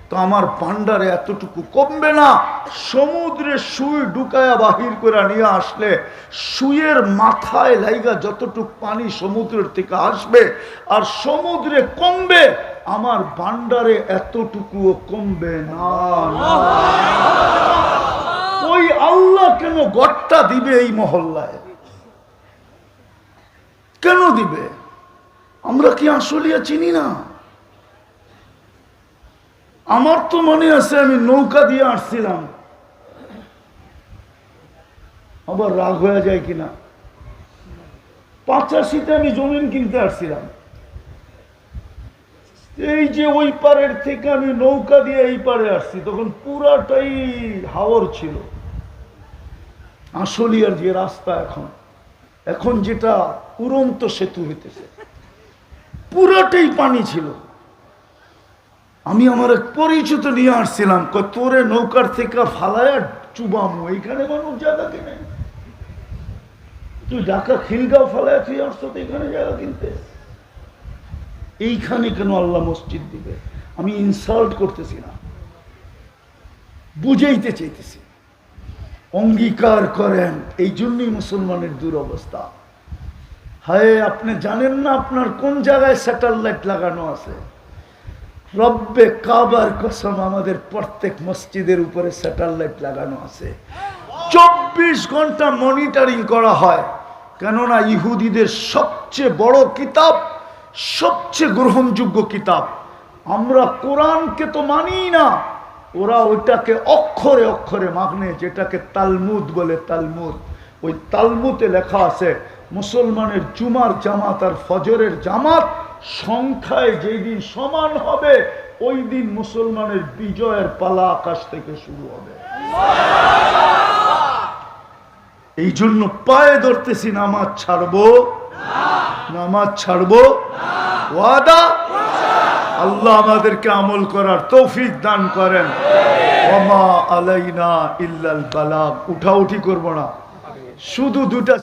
তো আমার ভান্ডারে এতটুকু কমবে না। সমুদ্রে সুই ঢুকায়া বাহির করে নিয়ে আসলে সুইয়ের মাথায় লাইগা যতটুকু পানি সমুদ্রের থেকে আসবে আর সমুদ্রে কমবে, আমার ভান্ডারে এতটুকুও কমবে না। ওই আল্লাহ কেন ঘরটা দিবে এই মহল্লায়? কেন দিবে? আমরা কি আসলিয়া চিনি না? আমার তো মনে আছে আমি নৌকা দিয়ে আসছিলাম, আবার রাগ হয়ে যায় কিনা, 85-তে আমি জমিন কিনতে আসছিলাম। এই যে ওই পারের থেকে আমি নৌকা দিয়ে এই পারে আসছি, তখন পুরাটাই হাওর ছিল। আসলিয়ার যে রাস্তা এখন যেটা উড়ন্ত সেতু হইতেছে, পুরাটাই পানি ছিল। আমি আমার এক পরিচিত নিয়ে আসছিলাম, তোরে নৌকার থেকে ফালায়া চুবামু, এইখানে মানুষ জায়গা কিনে। তুই ঢাকা খিলগাঁও ফালায়া তুই আসছো তো এখানে জায়গা কিনতে, এইখানে কেন আল্লাহ মসজিদ দিবে? আমি ইনসাল্ট করতেছি না, বুঝাইতে চাইতেছি। অঙ্গীকার করেন, এই জন্যই মুসলমানের দুরবস্থা। হায়, আপনি জানেন না আপনার কোন জায়গায় স্যাটেলাইট লাগানো আছে? রব্বে কাবার কসম, আমাদের প্রত্যেক মসজিদের উপরে স্যাটেলাইট লাগানো আছে। 24 ঘন্টা মনিটরিং করা হয়, কেননা ইহুদিদের সবচেয়ে বড় কিতাব, সবচেয়ে গ্রহণযোগ্য কিতাব। আমরা কোরআনকে তো মানি না, ওরা ওইটাকে অক্ষরে অক্ষরে মানে, যেটাকে তালমুদ বলে। তালমুদ, ওই তালমুদে লেখা আছে মুসলমানের জুমার জামাত আর ফজরের জামাত সংখ্যায় যেই দিন সমান হবে ওই দিন মুসলমানের বিজয়ের পালা আকাশ থেকে শুরু হবে। এই জন্য পায়ে ধরতেছি, নামাজ ছাড়বো, নামাজ ছাড়বো, ওয়াদা। আল্লাহ আমাদেরকে আমল করার তৌফিক দান করেন। ওমা আলাইনা ইল্লাল বালাগ। উঠাউঠি করবো না, শুধু দুটা